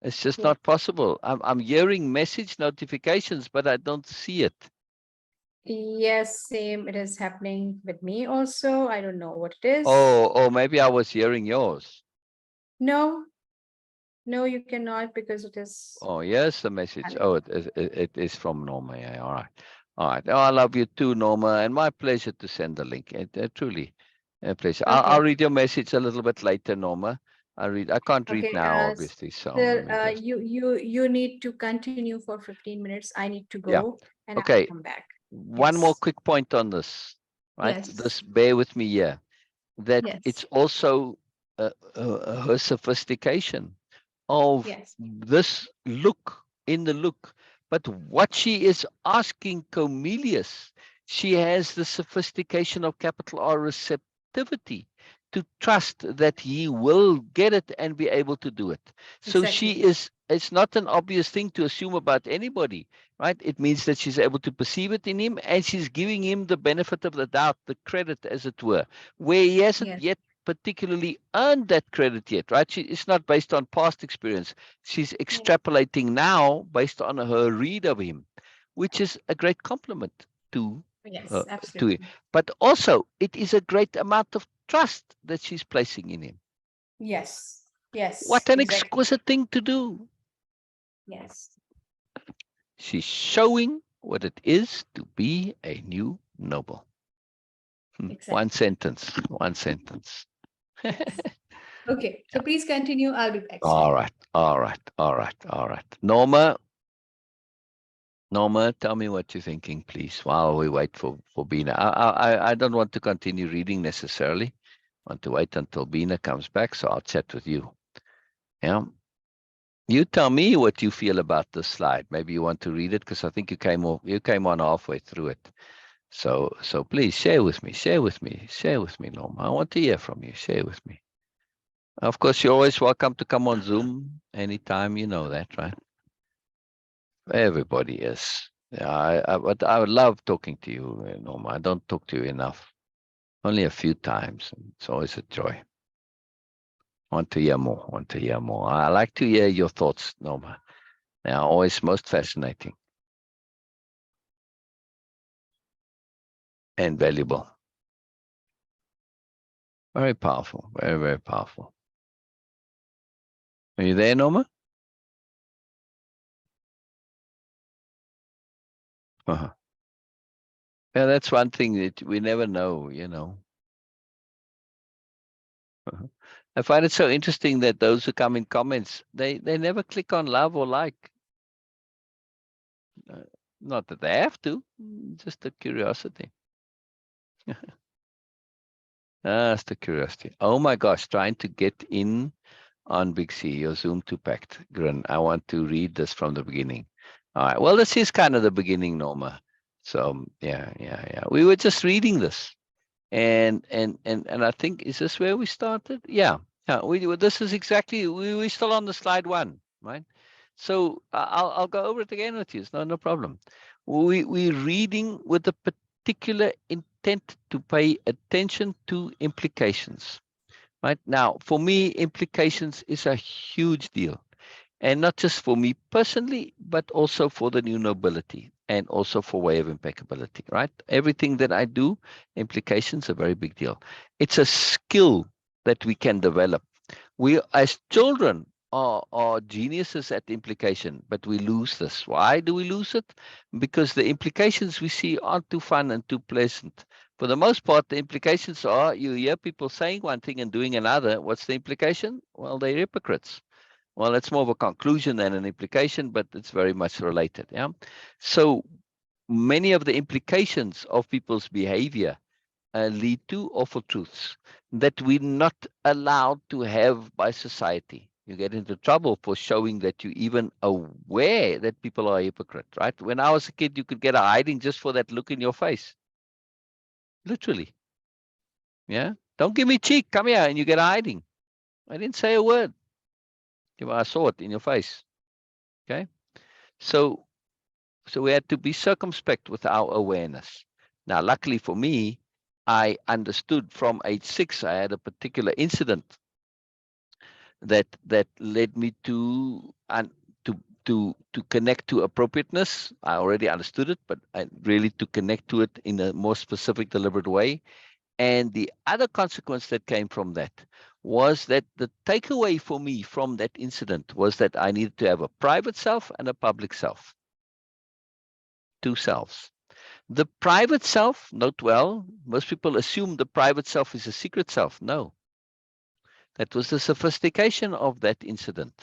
It's just Yes. not possible. I'm hearing message notifications, but I don't see it. Yes, same. It is happening with me also. I don't know what it is. Oh, maybe I was hearing yours. No, no, you cannot because it is Oh, yes, the message. valid. Oh, it is from Norma. Yeah, all right. All right. Oh, I love you too, Norma, and my pleasure to send the link. Truly a pleasure. I'll Okay, read your message a little bit later, Norma. I can't read okay. now, obviously. So Still, let me just. you need to continue for 15 minutes. I need to Yeah. go and I'll Okay. come back. One more Yes, quick point on this, right? yes, This, bear with me here, that it's yes, also her sophistication of yes. this look in the look. But what she is asking Comelius, she has the sophistication of capital R receptivity to trust that he will get it and be able to do it. So Exactly. it's not an obvious thing to assume about anybody, right? It means that she's able to perceive it in him, and she's giving him the benefit of the doubt, the credit, as it were, where he hasn't Yes, yet particularly earned that credit yet, right? It's not based on past experience. She's yes, extrapolating now based on her read of him, which is a great compliment to uh, yes, to him. absolutely. But also, it is a great amount of trust that she's placing in him. Yes, yes, What an exactly. exquisite thing to do. Yes, She's showing what it is to be a new noble. One exactly. sentence. One sentence. Yes. Okay, so please continue. I'll be back soon. All right. All right. All right. All right. Norma, tell me what you're thinking, please, while we wait for Beena. I don't want to continue reading necessarily. I want to wait until Beena comes back, so I'll chat with you. Yeah. You tell me what you feel about this slide. Maybe you want to read it, because I think you came on halfway through it. So please share with me, Norma. I want to hear from you. Share with me. Of course, you're always welcome to come on Zoom anytime. You know that, right? Everybody is. Yeah, but I would love talking to you, Norma. I don't talk to you enough. Only a few times. It's always a joy. Want to hear more. Want to hear more. I like to hear your thoughts, Norma. They are always most fascinating and valuable. Very powerful. Very, very powerful. Are you there, Norma? Uh-huh. Yeah, that's one thing that we never know, you know. Uh-huh. I find it so interesting that those who come in comments, they never click on love or like. Uh, Not that they have to, just a curiosity. That's the curiosity. Oh my gosh, trying to get in on Big C, your Zoom to packed. Grin. I want to read this from the beginning. All right. Well, this is kind of the beginning, Norma. So yeah. We were just reading this. And I think, is this where we started? Yeah. This is exactly, we're still on the slide one, right? So I'll go over it again with you. It's no problem. We're reading with a particular intent to pay attention to implications, right? Now, for me, implications is a huge deal. And not just for me personally, but also for the new nobility and also for Way of Impeccability, right? Everything that I do, implications are a very big deal. It's a skill that we can develop. We, as children, are geniuses at implication, but we lose this. Why do we lose it? Because the implications we see aren't too fun and too pleasant. For the most part, the implications are you hear people saying one thing and doing another. What's the implication? Well, they're hypocrites. Well, it's more of a conclusion than an implication, but it's very much related. Yeah. So many of the implications of people's behavior lead to awful truths that we're not allowed to have by society. You get into trouble for showing that you're even aware that people are hypocrite, right? When I was a kid, you could get a hiding just for that look in your face. Literally. Yeah. Don't give me cheek. Come here. And you get a hiding. I didn't say a word. I saw it in your face. Okay. So we had to be circumspect with our awareness. Now, luckily for me, I understood from age 6. I had a particular incident that led me to and to connect to appropriateness. I already understood it, but I really to connect to it in a more specific, deliberate way. And the other consequence that came from that was that the takeaway for me from that incident was that I needed to have a private self and a public self, two selves. The private self, note well, most people assume the private self is a secret self. No, that was the sophistication of that incident.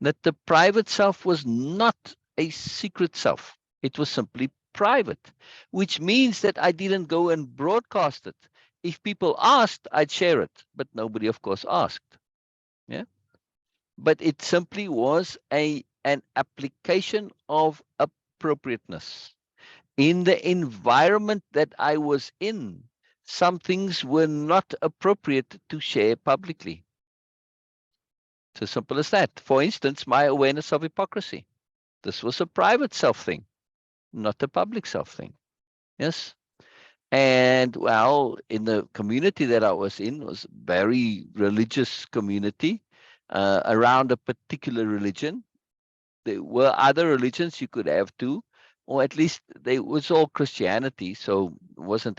That the private self was not a secret self. It was simply private, which means that I didn't go and broadcast it. If people asked, I'd share it, but nobody, of course, asked. Yeah, but it simply was an application of appropriateness. In the environment that I was in, some things were not appropriate to share publicly. It's as simple as that. For instance, my awareness of hypocrisy. This was a private self thing, not a public self thing. Yes. And well, in the community that I was in was very religious community around a particular religion. There were other religions you could have too, or at least they was all Christianity. So wasn't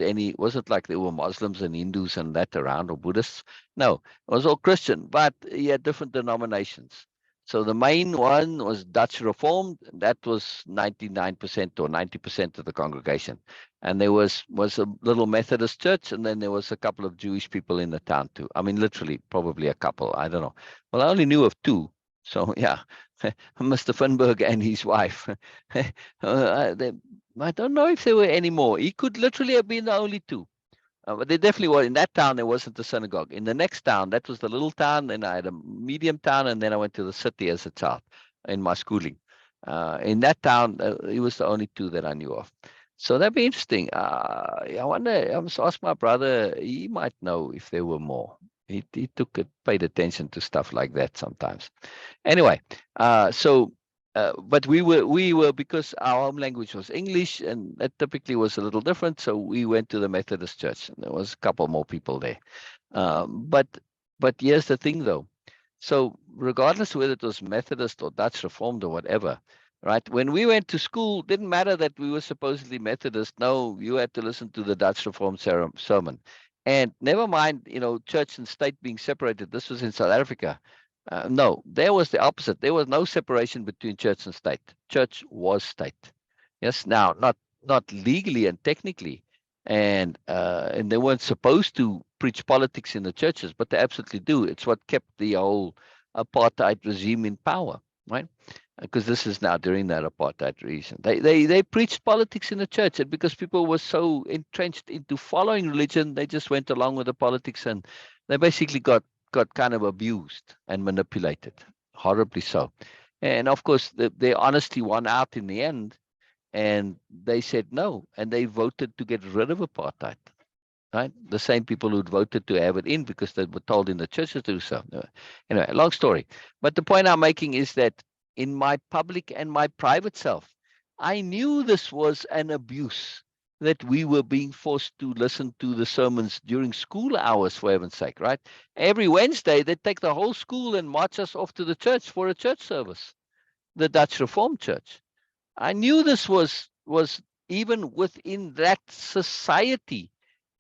like there were Muslims and Hindus and that around, or Buddhists. No, it was all Christian, but you had different denominations. So the main one was Dutch Reformed, and that was 99% or 90% of the congregation. And there was a little Methodist church, and then there was a couple of Jewish people in the town too. I mean, literally, probably a couple. I don't know. Well, I only knew of two. So yeah, Mr. Finberg and his wife. I don't know if there were any more. He could literally have been the only two. But they definitely were. In that town, there wasn't a synagogue. In the next town, that was the little town. Then I had a medium town, and then I went to the city as a child in my schooling. In that town, it was the only two that I knew of. So that'd be interesting. I wonder, I must ask my brother, he might know if there were more. He paid attention to stuff like that sometimes. Anyway, so but we were because our home language was English, and that typically was a little different. So we went to the Methodist church, and there was a couple more people there. Um, but but here's the thing, though. So regardless whether it was Methodist or Dutch Reformed or whatever, right? When we went to school, didn't matter that we were supposedly Methodist. No, you had to listen to the Dutch Reformed sermon, and never mind, church and state being separated. This was in South Africa. No, there was the opposite. There was no separation between church and state. Church was state. Yes, now not legally and technically, and they weren't supposed to preach politics in the churches, but they absolutely do. It's what kept the whole apartheid regime in power, right? Because this is now during that apartheid regime. They preached politics in the church, and because people were so entrenched into following religion, they just went along with the politics, and they basically got kind of abused and manipulated, horribly so. And of course, their honesty won out in the end, and they said no, and they voted to get rid of apartheid. Right, the same people who'd voted to have it in because they were told in the churches to do so. Anyway, long story. But the point I'm making is that in my public and my private self, I knew this was an abuse, that we were being forced to listen to the sermons during school hours, for heaven's sake, right? Every Wednesday, they'd take the whole school and march us off to the church for a church service, the Dutch Reformed Church. I knew this was even within that society,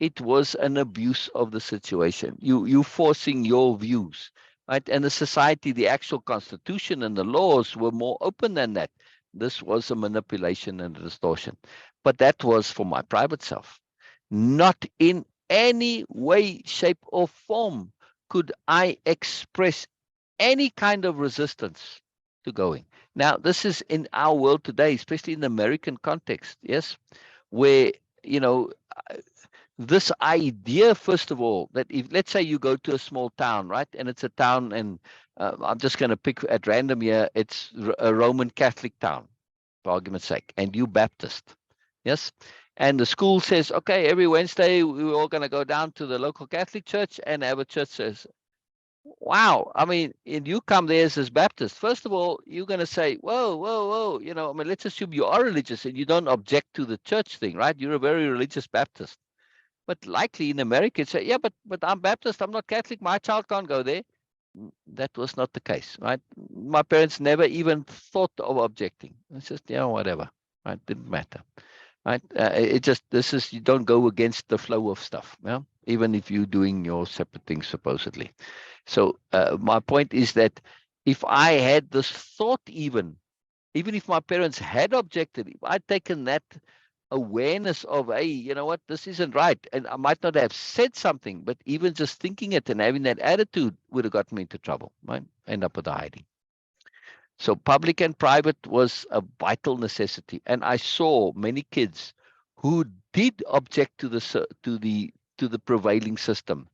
it was an abuse of the situation. You forcing your views, right? And the society, the actual constitution and the laws were more open than that. This was a manipulation and a distortion. But that was for my private self. Not in any way, shape, or form could I express any kind of resistance to going. Now, this is in our world today, especially in the American context, yes, where, you know, uh, this idea, first of all, that if, let's say you go to a small town, right, and it's a town, and I'm just going to pick at random here, it's a Roman Catholic town, for argument's sake, and you Baptist, yes, and the school says, okay, every Wednesday we're all going to go down to the local Catholic church and have a church service. Wow. I mean, and you come there as Baptist. First of all, you're going to say, whoa, whoa, whoa. I mean, let's assume you are religious and you don't object to the church thing, right? You're a very religious Baptist. But likely in America, it's say, yeah, but I'm Baptist. I'm not Catholic. My child can't go there. That was not the case, right? My parents never even thought of objecting. It's just, whatever, right? Didn't matter, right? It just, you don't go against the flow of stuff, yeah? Even if you're doing your separate things, supposedly. So my point is that if I had this thought, even if my parents had objected, if I'd taken that awareness of, hey, you know what, this isn't right, and I might not have said something, but even just thinking it and having that attitude would have gotten me into trouble, right? End up with the hiding. So public and private was a vital necessity, and I saw many kids who did object to the prevailing system,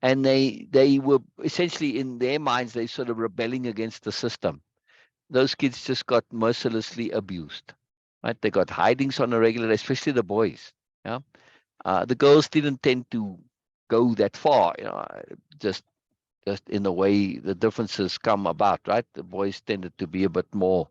and they were essentially, in their minds, they sort of rebelling against the system. Those kids just got mercilessly abused, right? They got hidings on a regular, especially the boys. Yeah, the girls didn't tend to go that far, just in the way the differences come about, right? The boys tended to be a bit more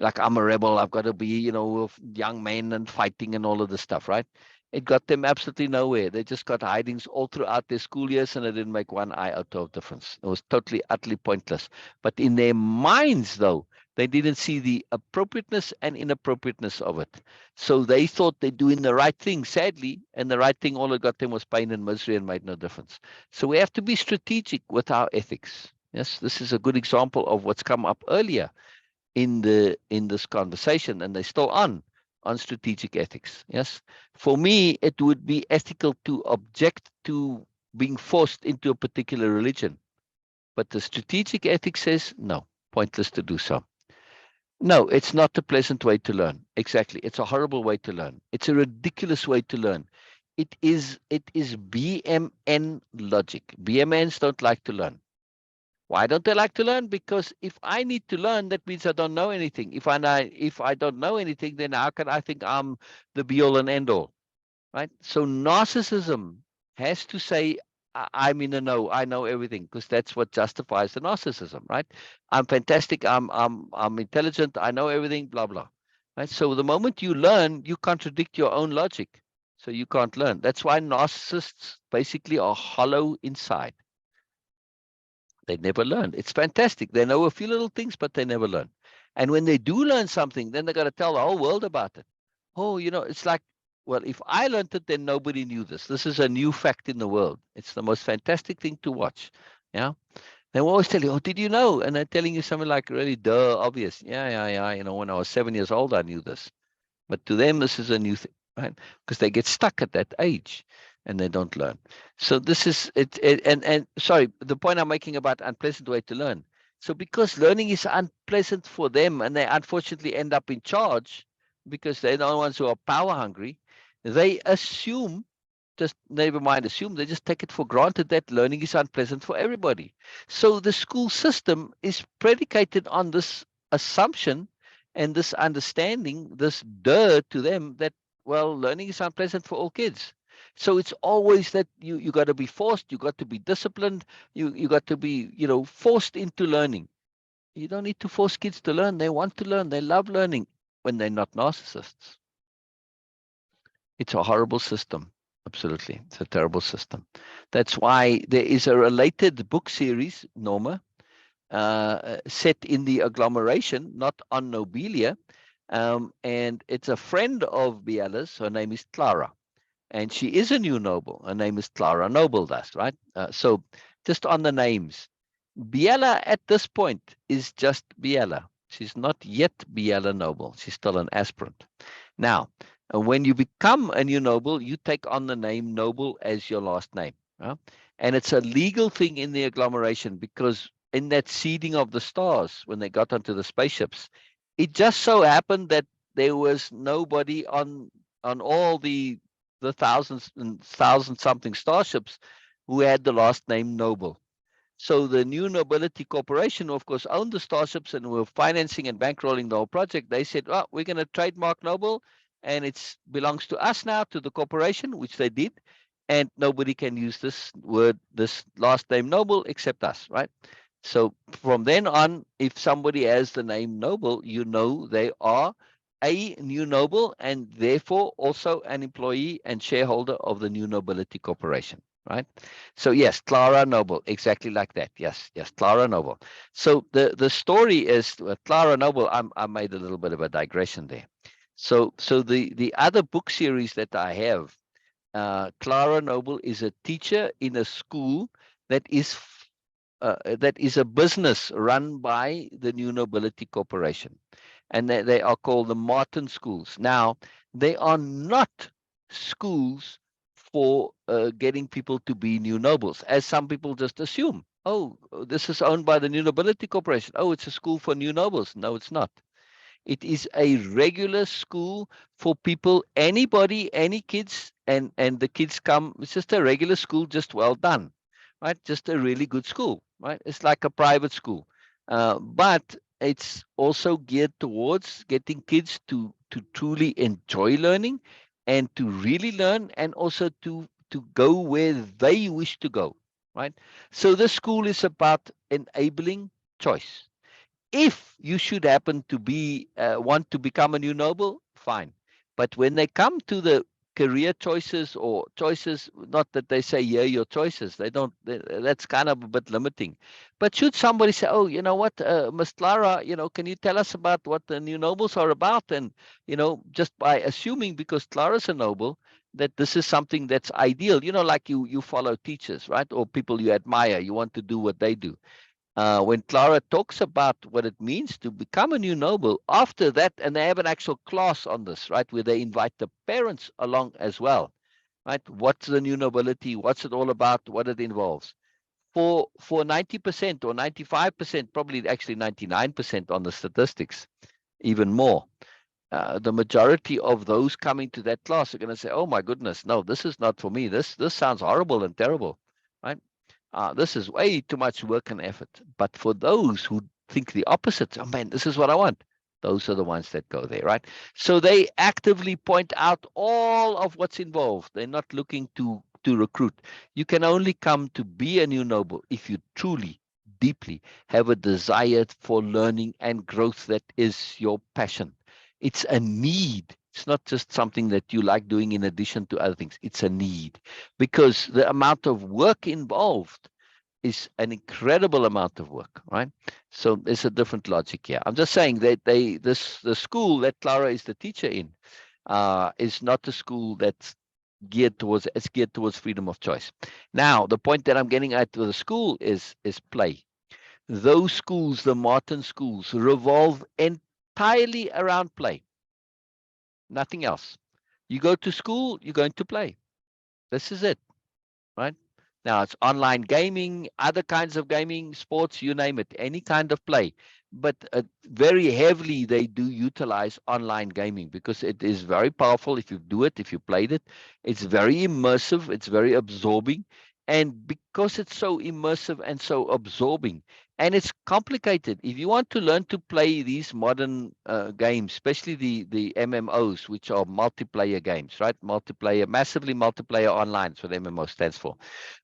like, I'm a rebel, I've got to be, with young men and fighting and all of this stuff, right? It got them absolutely nowhere. They just got hidings all throughout their school years, and it didn't make one iota of difference. It was totally, utterly pointless. But in their minds, though, they didn't see the appropriateness and inappropriateness of it. So they thought they're doing the right thing, sadly, and the right thing, all it got them was pain and misery and made no difference. So we have to be strategic with our ethics. Yes, this is a good example of what's come up earlier in this conversation, and they're still on strategic ethics. Yes, for me, it would be ethical to object to being forced into a particular religion, but the strategic ethics says no, pointless to do so. No, it's not a pleasant way to learn. Exactly. It's a horrible way to learn. It's a ridiculous way to learn. It is BMN logic. BMNs don't like to learn. Why don't they like to learn? Because if I need to learn, that means I don't know anything. If I don't know anything, then how can I think I'm the be all and end all? Right? So narcissism has to say, I'm in the know. I know everything because that's what justifies the narcissism, right? I'm fantastic. I'm intelligent. I know everything. Blah blah. Right. So the moment you learn, you contradict your own logic. So you can't learn. That's why narcissists basically are hollow inside. They never learn. It's fantastic. They know a few little things, but they never learn. And when they do learn something, then they got to tell the whole world about it. Oh, it's like, well, if I learned it, then nobody knew this. This is a new fact in the world. It's the most fantastic thing to watch. Yeah. They will always tell you, oh, did you know? And they're telling you something like really obvious. Yeah, yeah, yeah. When I was 7 years old, I knew this. But to them, this is a new thing, right? Because they get stuck at that age and they don't learn. So this is it, and sorry, the point I'm making about unpleasant way to learn. So because learning is unpleasant for them and they unfortunately end up in charge because they're the ones who are power hungry, they assume, just never mind assume, they just take it for granted that learning is unpleasant for everybody. So the school system is predicated on this assumption and this understanding, this to them that, well, learning is unpleasant for all kids. So it's always that you got to be forced, you got to be disciplined, you got to be, forced into learning. You don't need to force kids to learn. They want to learn. They love learning when they're not narcissists. It's a horrible system. Absolutely. It's a terrible system. That's why there is a related book series, Norma, set in the agglomeration, not on Nobelia. And it's a friend of Biella's. Her name is Clara. And she is a new noble. Her name is Clara Nobleness, right? So just on the names. Biella at this point is just Biella. She's not yet Biella Noble. She's still an aspirant. Now, when you become a new noble, you take on the name Noble as your last name. And it's a legal thing in the agglomeration because in that seeding of the stars, when they got onto the spaceships, it just so happened that there was nobody on all the thousands and thousand something starships who had the last name Noble. So the new Nobility Corporation, of course, owned the starships and were financing and bankrolling the whole project. They said, "Oh, we're going to trademark Noble, and it belongs to us now, to the corporation," which they did. And nobody can use this word, this last name Noble, except us, right? So from then on, if somebody has the name Noble, you know they are a new noble and therefore also an employee and shareholder of the new Nobility Corporation, right? So yes, Clara Noble, exactly like that. Yes, yes, Clara Noble. So the story is Clara Noble. I made a little bit of a digression there. So the other book series that I have, Clara Noble is a teacher in a school that is a business run by the New Nobility Corporation, and they are called the Martin Schools. Now, they are not schools for getting people to be new nobles, as some people just assume. Oh, this is owned by the New Nobility Corporation. Oh, it's a school for new nobles. No, it's not. It is a regular school for people, anybody, any kids, and the kids come. It's just a regular school, just well done, right? Just a really good school, right? It's like a private school, but it's also geared towards getting kids to truly enjoy learning, and to really learn, and also to go where they wish to go, right? So this school is about enabling choice. If you should happen to be want to become a new noble, fine. But when they come to the career choices or choices, not that they say, yeah, your choices, they don't, that's kind of a bit limiting. But should somebody say, oh, you know what, Miss Clara, can you tell us about what the new nobles are about? And, just by assuming, because Clara's a noble, that this is something that's ideal, like you follow teachers, right? Or people you admire, you want to do what they do. When Clara talks about what it means to become a new noble, after that, and they have an actual class on this, right, where they invite the parents along as well, right? What's the new nobility? What's it all about? What it involves? For 90% or 95%, probably actually 99% on the statistics, even more. The majority of those coming to that class are going to say, "Oh my goodness, no, this is not for me. This sounds horrible and terrible, right? This is way too much work and effort." But for those who think the opposite, oh man, this is what I want, those are the ones that go there, right? So they actively point out all of what's involved. They're not looking to to recruit. You can only come to be a new noble if you truly, deeply have a desire for learning and growth that is your passion. It's a need. It's not just something that you like doing in addition to other things. It's a need, because the amount of work involved is an incredible amount of work, right? So there's a different logic here. I'm just saying that the school that Clara is the teacher in is not a school that's geared towards freedom of choice. Now, the point that I'm getting at with the school is play. Those schools, the Martin schools, revolve entirely around play, nothing else. You go to school, you're going to play. This is it, right? Now it's online gaming, other kinds of gaming, sports, you name it, any kind of play. But very heavily they do utilize online gaming because it is very powerful if you do it, if you played it. It's very immersive, it's very absorbing. And because it's so immersive and so absorbing, and it's complicated. If you want to learn to play these modern games, especially the MMOs, which are multiplayer games, right? Multiplayer, massively multiplayer online, that's what MMO stands for,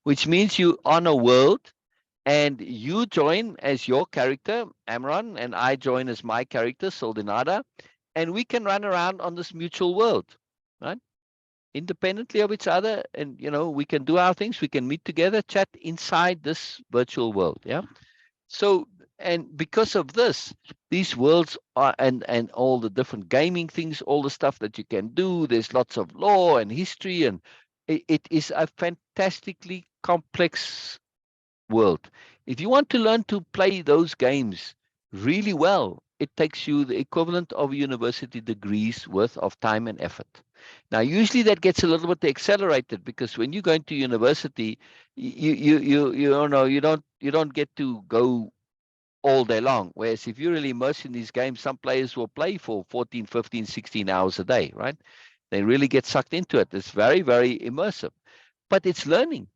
which means you on a world and you join as your character, Amron, and I join as my character, Soldinada, and we can run around on this mutual world, right? Independently of each other, and we can do our things, we can meet together, chat inside this virtual world, yeah? So, and because of this, these worlds are, and all the different gaming things, all the stuff that you can do, there's lots of lore and history, and it is a fantastically complex world. If you want to learn to play those games really well, it takes you the equivalent of university degrees worth of time and effort. Now, usually that gets a little bit accelerated because when you go into university, you don't get to go all day long. Whereas if you're really immersed in these games, some players will play for 14, 15, 16 hours a day, right? They really get sucked into it. It's very, very immersive, but it's learning.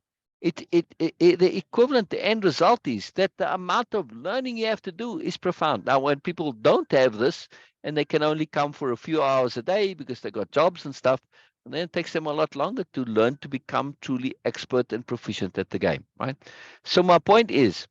The equivalent, the end result is that the amount of learning you have to do is profound. Now, when people don't have this and they can only come for a few hours a day because they got jobs and stuff, and then it takes them a lot longer to learn to become truly expert and proficient at the game, right? So my point is,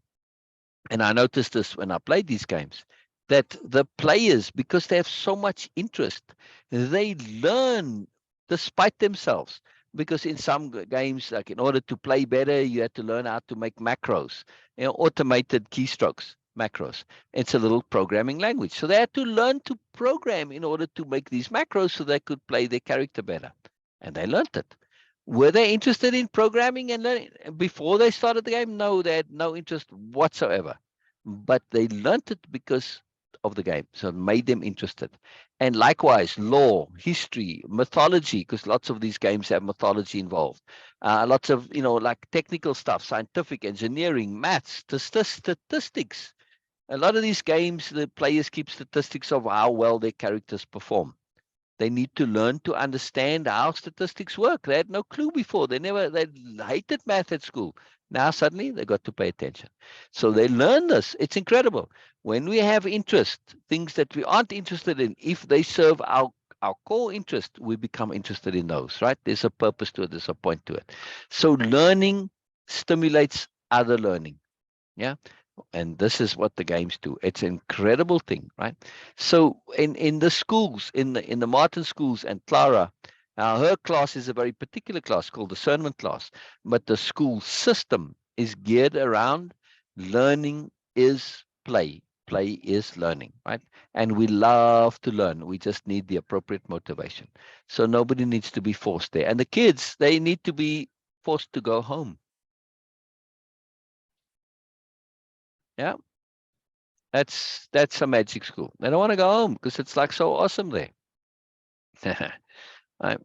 and I noticed this when I played these games, that the players, because they have so much interest, they learn despite themselves. Because in some games, like in order to play better, you have to learn how to make macros, automated keystrokes, macros. It's a little programming language. So they had to learn to program in order to make these macros so they could play their character better. And they learned it. Were they interested in programming and learning before they started the game? No, they had no interest whatsoever. But they learned it because of the game. So it made them interested. And likewise, lore, history, mythology, because lots of these games have mythology involved. Lots of, like technical stuff, scientific, engineering, maths, statistics. A lot of these games, the players keep statistics of how well their characters perform. They need to learn to understand how statistics work. They had no clue before. They hated math at school. Now suddenly they got to pay attention. So they learn this. It's incredible. When we have interest, things that we aren't interested in, if they serve our core interest, we become interested in those, right? There's a purpose to it. There's a point to it. So learning stimulates other learning. Yeah. And this is what the games do. It's an incredible thing, right? So in the schools, in the Martin schools and Clara, her class is a very particular class called discernment class, but the school system is geared around learning is play. Play is learning, right? And we love to learn. We just need the appropriate motivation. So nobody needs to be forced there. And the kids, they need to be forced to go home. Yeah. That's a magic school. They don't want to go home because it's like so awesome there. Right?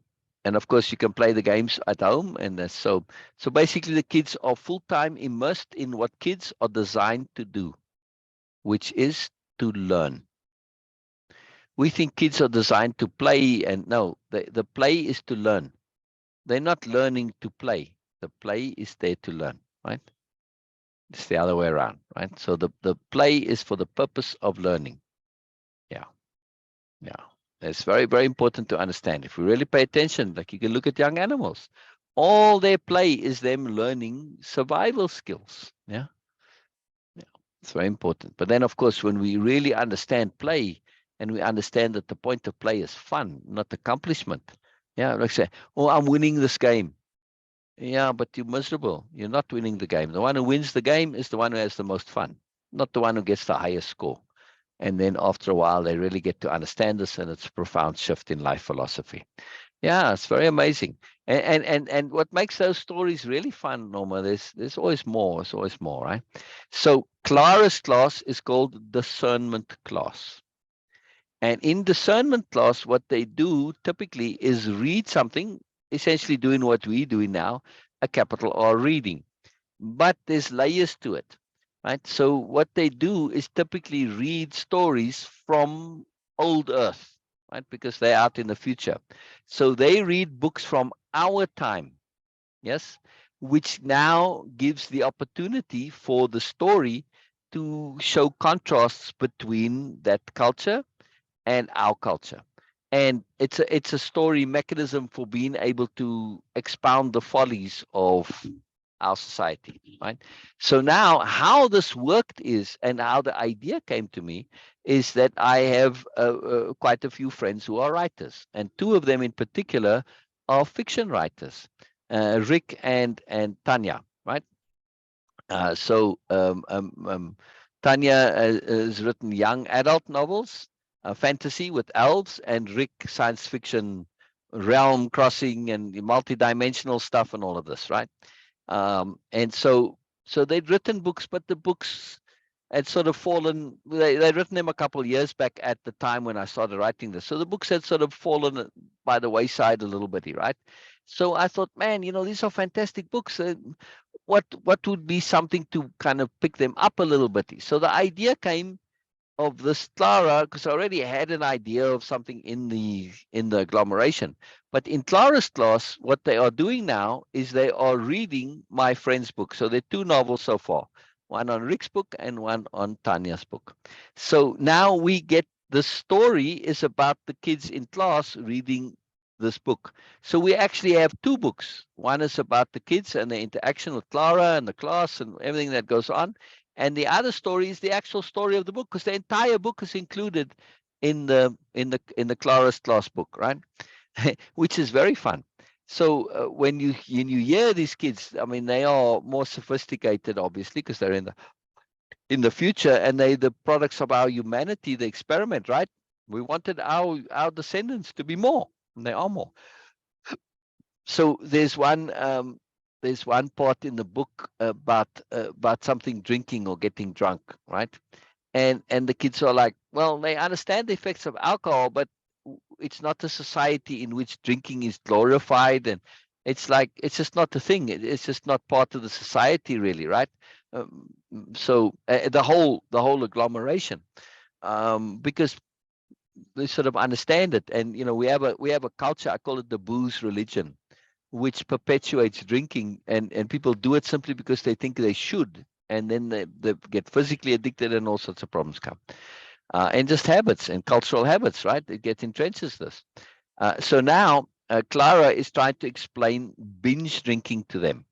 And of course, you can play the games at home, and so basically, the kids are full-time immersed in what kids are designed to do, which is to learn. We think kids are designed to play, and no, the play is to learn. They're not learning to play. The play is there to learn, right? It's the other way around, right? So the play is for the purpose of learning. Yeah. Yeah. It's very, very important to understand. If we really pay attention, like you can look at young animals. All their play is them learning survival skills. Yeah. Yeah. It's very important. But then, of course, when we really understand play and we understand that the point of play is fun, not accomplishment. Yeah. Like say, oh, I'm winning this game. Yeah, but you're miserable. You're not winning the game. The one who wins the game is the one who has the most fun, not the one who gets the highest score. And then after a while, they really get to understand this, and it's a profound shift in life philosophy. Yeah, it's very amazing. And what makes those stories really fun, Norma, there's always more. There's always more, right? So Clara's class is called discernment class. And in discernment class, what they do typically is read something, essentially doing what we're doing now, a capital R reading. But there's layers to it, right? So what they do is typically read stories from old Earth, right? Because they're out in the future. So they read books from our time, yes, which now gives the opportunity for the story to show contrasts between that culture and our culture. And it's a story mechanism for being able to expound the follies of our society, right? So now how this worked is, and how the idea came to me, is that I have quite a few friends who are writers, and two of them in particular are fiction writers, Rick and Tanya, right? Tanya has written young adult novels, fantasy with elves, and Rick science fiction, realm crossing and multi-dimensional stuff and all of this, right? And so they'd written books, but the books had sort of fallen. They'd written them a couple of years back at the time when I started writing this. So the books had sort of fallen by the wayside a little bit, right? So I thought, man, these are fantastic books. What would be something to kind of pick them up a little bit? So the idea came of this Clara, because I already had an idea of something in the agglomeration. But in Clara's class, what they are doing now is they are reading my friend's book. So there are two novels so far, one on Rick's book and one on Tanya's book. So now we get the story is about the kids in class reading this book. So we actually have two books. One is about the kids and the interaction with Clara and the class and everything that goes on. And the other story is the actual story of the book, because the entire book is included in the Clara's class book, right? Which is very fun. So when you hear these kids, I mean, they are more sophisticated, obviously, because they're in the future, and they the products of our humanity, the experiment, right? We wanted our descendants to be more, and they are more. So there's one part in the book about something drinking or getting drunk, right? And the kids are like, well, they understand the effects of alcohol, but it's not a society in which drinking is glorified, and it's like it's just not a thing. It's just not part of the society, really, right? So the whole agglomeration, because they sort of understand it, and we have a culture. I call it the booze religion, which perpetuates drinking, and people do it simply because they think they should, and then they get physically addicted, and all sorts of problems come, and just habits and cultural habits, right? It gets entrenches this. So now Clara is trying to explain binge drinking to them.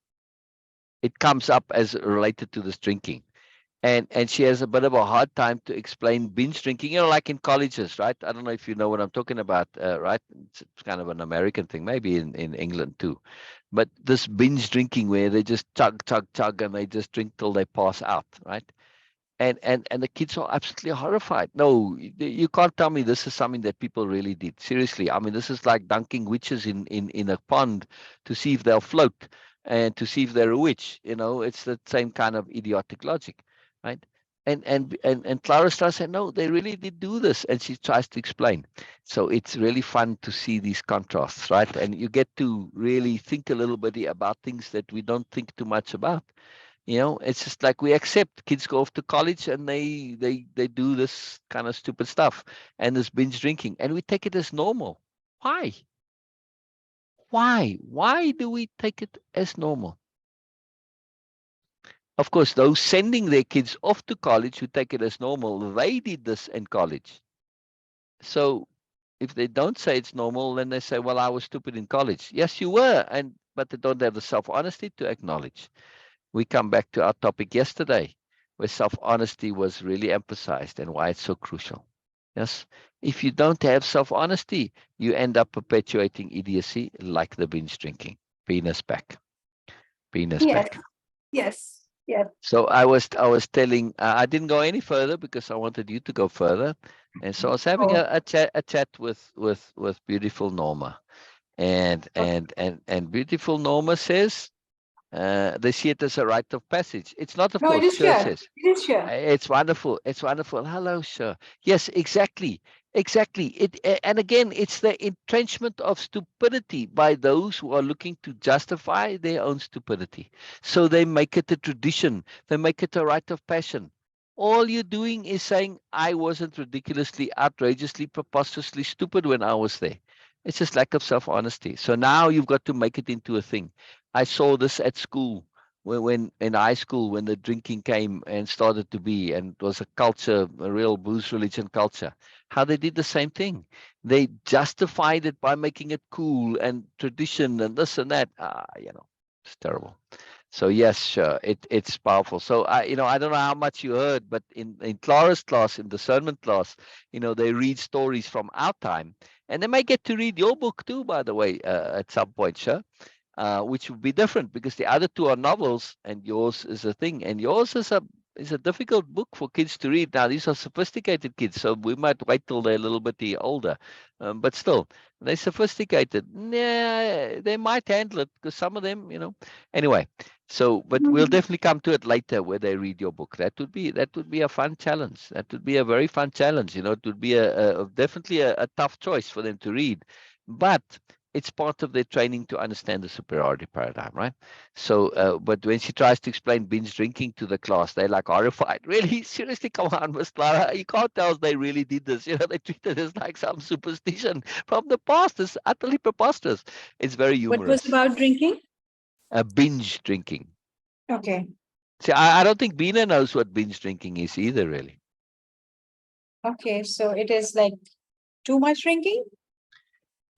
It comes up as related to this drinking, and she has a bit of a hard time to explain binge drinking, like in colleges, right? I don't know if you know what I'm talking about, right? It's kind of an American thing, maybe in England too. But this binge drinking where they just chug, chug, chug, and they just drink till they pass out, right? And the kids are absolutely horrified. No, you can't tell me this is something that people really did. Seriously, I mean, this is like dunking witches in a pond to see if they'll float and to see if they're a witch. It's the same kind of idiotic logic, right? And Clara starts saying, no, they really did do this, and she tries to explain. So it's really fun to see these contrasts, right? And you get to really think a little bit about things that we don't think too much about. It's just like we accept kids go off to college and they do this kind of stupid stuff and this binge drinking, and we take it as normal. Why? Why do we take it as normal? Of course, those sending their kids off to college who take it as normal, they did this in college. So if they don't say it's normal, then they say, well, I was stupid in college. Yes, you were. And but they don't have the self-honesty to acknowledge. We come back to our topic yesterday, where self-honesty was really emphasized and why it's so crucial. Yes, if you don't have self-honesty, you end up perpetuating idiocy like the binge drinking. Beena's back. Beena's Yes, back. yes, yes. So I was telling, I didn't go any further because I wanted you to go further, and so I was having Oh, a chat with beautiful Norma, and okay. and and and beautiful Norma says they see it as a rite of passage. It's not, of No, it course. is Sure sure. says It is sure. it's wonderful. It's wonderful. Hello, sir. Yes, exactly. Exactly. And again, it's the entrenchment of stupidity by those who are looking to justify their own stupidity. So they make it a tradition. They make it a rite of passion. All you're doing is saying, I wasn't ridiculously, outrageously, preposterously stupid when I was there. It's just lack of self-honesty. So now you've got to make it into a thing. I saw this at school when in high school, when the drinking came and started to be, and it was a culture, a real booze religion culture, how they did the same thing. They justified it by making it cool and tradition and this and that. It's terrible. So yes, sure, it's powerful. So I don't know how much you heard, but in Clara's class, in discernment class, they read stories from our time, and they may get to read your book too, by the way, at some point, sure. Which would be different because the other two are novels and yours is a thing. And yours is a difficult book for kids to read. Now, these are sophisticated kids, so we might wait till they're a little bit older. But still, they're sophisticated. Yeah, they might handle it because some of them, Anyway, so but we'll Mhm. definitely come to it later where they read your book. That would be a fun challenge. That would be a very fun challenge. It would be definitely a tough choice for them to read. But it's part of their training to understand the superiority paradigm, right? So, but when she tries to explain binge drinking to the class, they're like horrified. Really? Seriously? Come on, Miss Clara. You can't tell us they really did this. They treat it as like some superstition from the past. It's utterly preposterous. It's very What was humorous. about drinking? Binge drinking. Okay. See, I don't think Beena knows what binge drinking is either, really. Okay. So it is like too much drinking?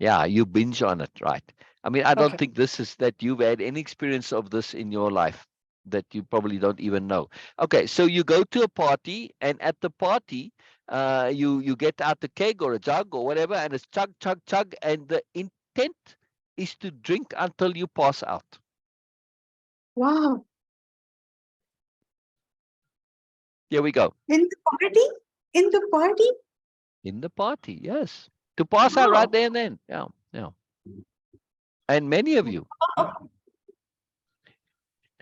Yeah, you binge on it, right? I mean, I don't Okay. think this is that you've had any experience of this in your life that you probably don't even know. Okay, so you go to a party, and at the party, you get out a keg or a jug or whatever, and it's chug, chug, chug, and the intent is to drink until you pass out. Wow. Here we go. In the party? In the party? In the party, yes. To pass out right Wow. there and then. Yeah, yeah. And many of you. Wow.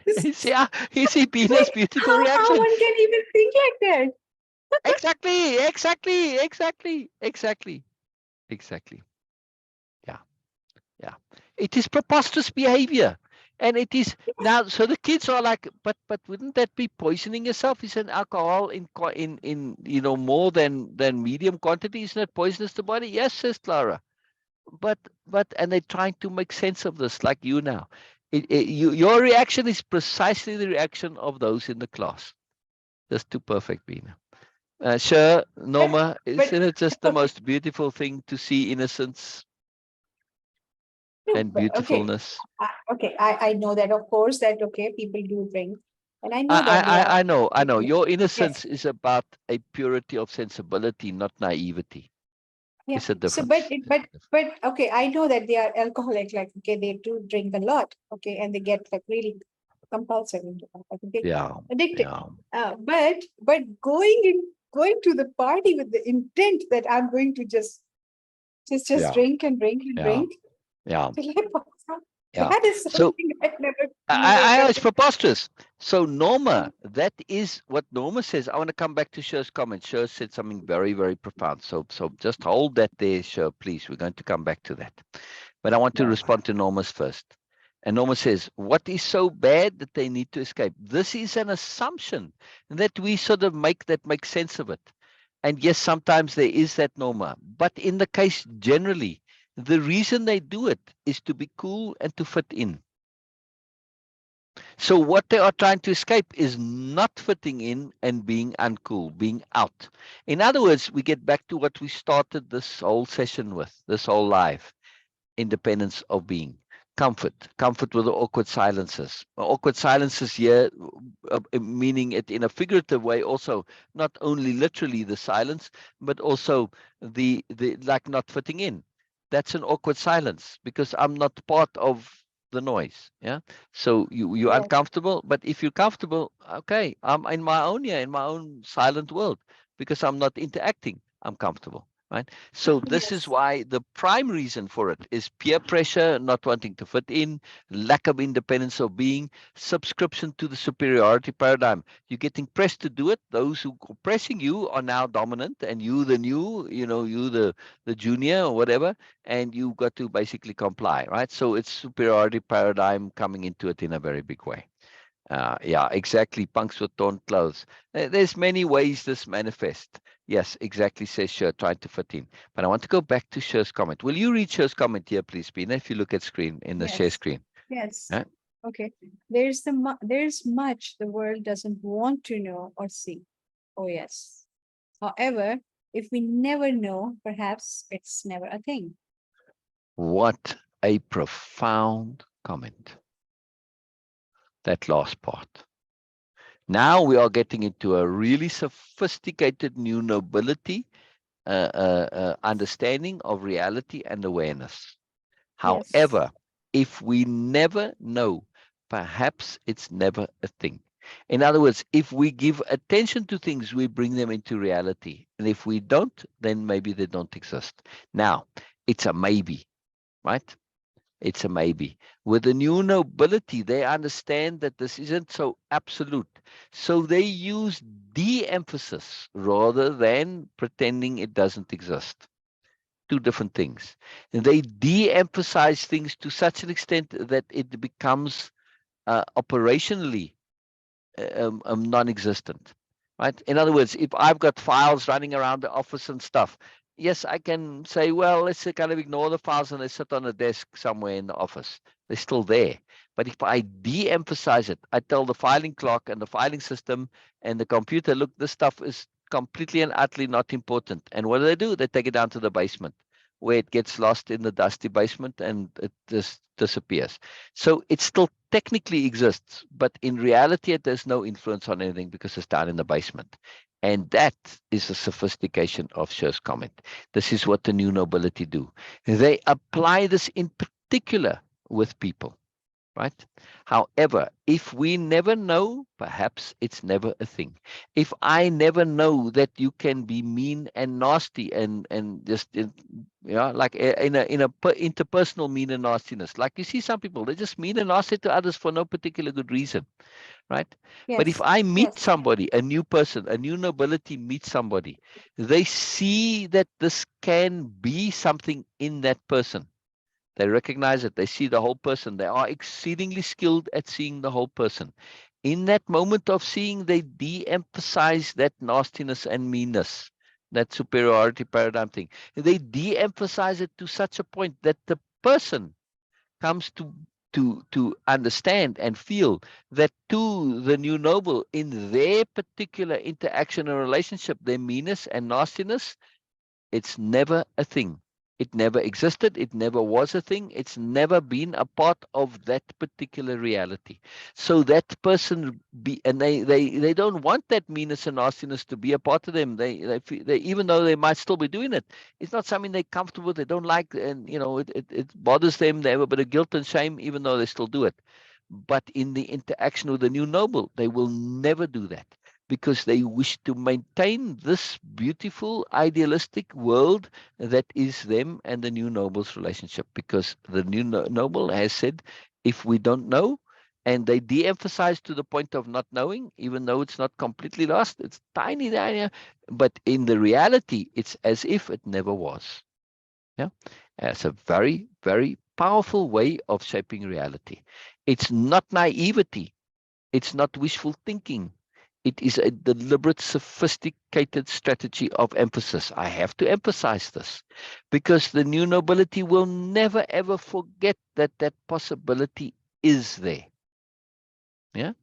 This is You see Beena's like beautiful how reaction. one can even think like that. Exactly, exactly, exactly, exactly, exactly. Yeah, yeah. It is preposterous behavior. And it is now, so the kids are like, but wouldn't that be poisoning yourself? Is an alcohol in more than medium quantity? Isn't it poisonous to the body? Yes, says Clara. But and they're trying to make sense of this, like you now. Your reaction is precisely the reaction of those in the class. Just too perfect, Beena. Sure, But Norma, but isn't it just the okay. most beautiful thing to see innocence No, and but okay. beautifulness? Okay. I know that of course that okay, people do drink. And I I, know that they I, I are I know, I know. Your yes. innocence is about a purity of sensibility, not naivety. Yeah. It's a So difference. It's a difference. but okay, I know that they are alcoholic, like okay, they do drink a lot, okay, and they get like really compulsive into that, like, okay, Yeah, addicted. yeah, But going to the party with the intent that I'm going to just yeah, drink and drink and yeah, drink yeah, till I pass out. yeah. That is So something I never I know get it's it. preposterous. So Norma, that is what Norma says. I want to come back to Sher's comment. Sher said something very, very profound. So just hold that there, Sher, please. We're going to come back to that. But I want to Yeah. respond to Norma's first. And Norma says, what is so bad that they need to escape? This is an assumption that we sort of make sense of it. And yes, sometimes there is that, Norma. But in the case generally, the reason they do it is to be cool and to fit in. So what they are trying to escape is not fitting in and being uncool, being out. In other words, we get back to what we started this whole session with, this whole life, independence of being. Comfort with the awkward silences. Awkward silences here, meaning it in a figurative way also, not only literally the silence, but also the like not fitting in. That's an awkward silence because I'm not part of the noise. Yeah. So you're Yes. uncomfortable, but if you're comfortable, okay, I'm in my own in my own silent world because I'm not interacting. I'm comfortable. Right. So this is Yes. why the prime reason for it is peer pressure, not wanting to fit in, lack of independence of being, subscription to the superiority paradigm. You're getting pressed to do it. Those who are pressing you are now dominant, and you the new, you the junior or whatever, and you got to basically comply, right? So it's superiority paradigm coming into it in a very big way. Yeah, exactly. Punks with torn clothes. There's many ways this manifests. Yes, exactly, says Sher, trying to fit in. But I want to go back to Sher's comment. Will you read Sher's comment here, please, Beena, if you look at screen, in the share Yes. screen? Yes. Right? Okay. There's much the world doesn't want to know or see. Oh yes. However, if we never know, perhaps it's never a thing. What a profound comment. That last part. Now we are getting into a really sophisticated new nobility understanding of reality and awareness. Yes. However, if we never know, perhaps it's never a thing. In other words, if we give attention to things, we bring them into reality. And if we don't, then maybe they don't exist. Now, it's a maybe, right? It's a maybe. With the new nobility, they understand that this isn't so absolute. So they use de-emphasis rather than pretending it doesn't exist. Two different things. And they de-emphasize things to such an extent that it becomes operationally non-existent, right? In other words, if I've got files running around the office and stuff, yes, I can say, well, let's kind of ignore the files and they sit on a desk somewhere in the office. They're still there. But if I de-emphasize it, I tell the filing clock and the filing system and the computer, look, this stuff is completely and utterly not important. And what do? They take it down to the basement where it gets lost in the dusty basement and it just disappears. So it still technically exists, but in reality, it has no influence on anything because it's down in the basement. And that is the sophistication of Sher's comment. This is what the new nobility do. They apply this in particular with people. Right? However, if we never know, perhaps it's never a thing. If I never know that you can be mean and nasty and just like in a interpersonal mean and nastiness, like you see some people, they just mean and nasty to others for no particular good reason, right? But if Yes. I meet Yes. somebody, a new person, a new nobility meets somebody, they see that this can be something in that person. They recognize it. They see the whole person. They are exceedingly skilled at seeing the whole person. In that moment of seeing, they de-emphasize that nastiness and meanness, that superiority paradigm thing. They de-emphasize it to such a point that the person comes to understand and feel that to the new noble in their particular interaction and relationship, their meanness and nastiness, it's never a thing. It never existed. It never was a thing. It's never been a part of that particular reality. So that person and they don't want that meanness and nastiness to be a part of them. They even though they might still be doing it, it's not something they're comfortable with. They don't like, and it bothers them. They have a bit of guilt and shame, even though they still do it. But in the interaction with the new noble, they will never do that because they wish to maintain this beautiful idealistic world that is them and the new noble's relationship, because the new noble has said, if we don't know, and they de-emphasize to the point of not knowing, even though it's not completely lost, it's tiny, but in the reality, it's as if it never was. Yeah, it's a very, very powerful way of shaping reality. It's not naivety. It's not wishful thinking. It is a deliberate, sophisticated strategy of emphasis. I have to emphasize this because the new nobility will never, ever forget that that possibility is there. Yeah.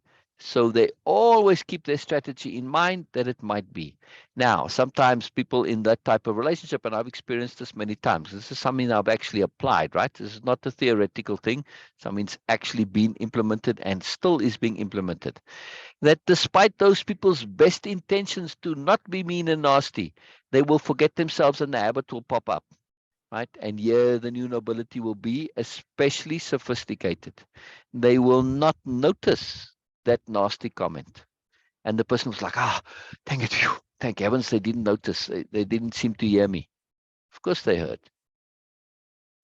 So they always keep their strategy in mind that it might be. Now, sometimes people in that type of relationship, and I've experienced this many times, this is something I've actually applied, right? This is not a theoretical thing. Something's actually been implemented and still is being implemented. That despite those people's best intentions to not be mean and nasty, they will forget themselves and the habit will pop up, right? And here the new nobility will be especially sophisticated. They will not notice that nasty comment. And the person was like, thank it, phew, thank heavens they didn't notice. They didn't seem to hear me. Of course they heard,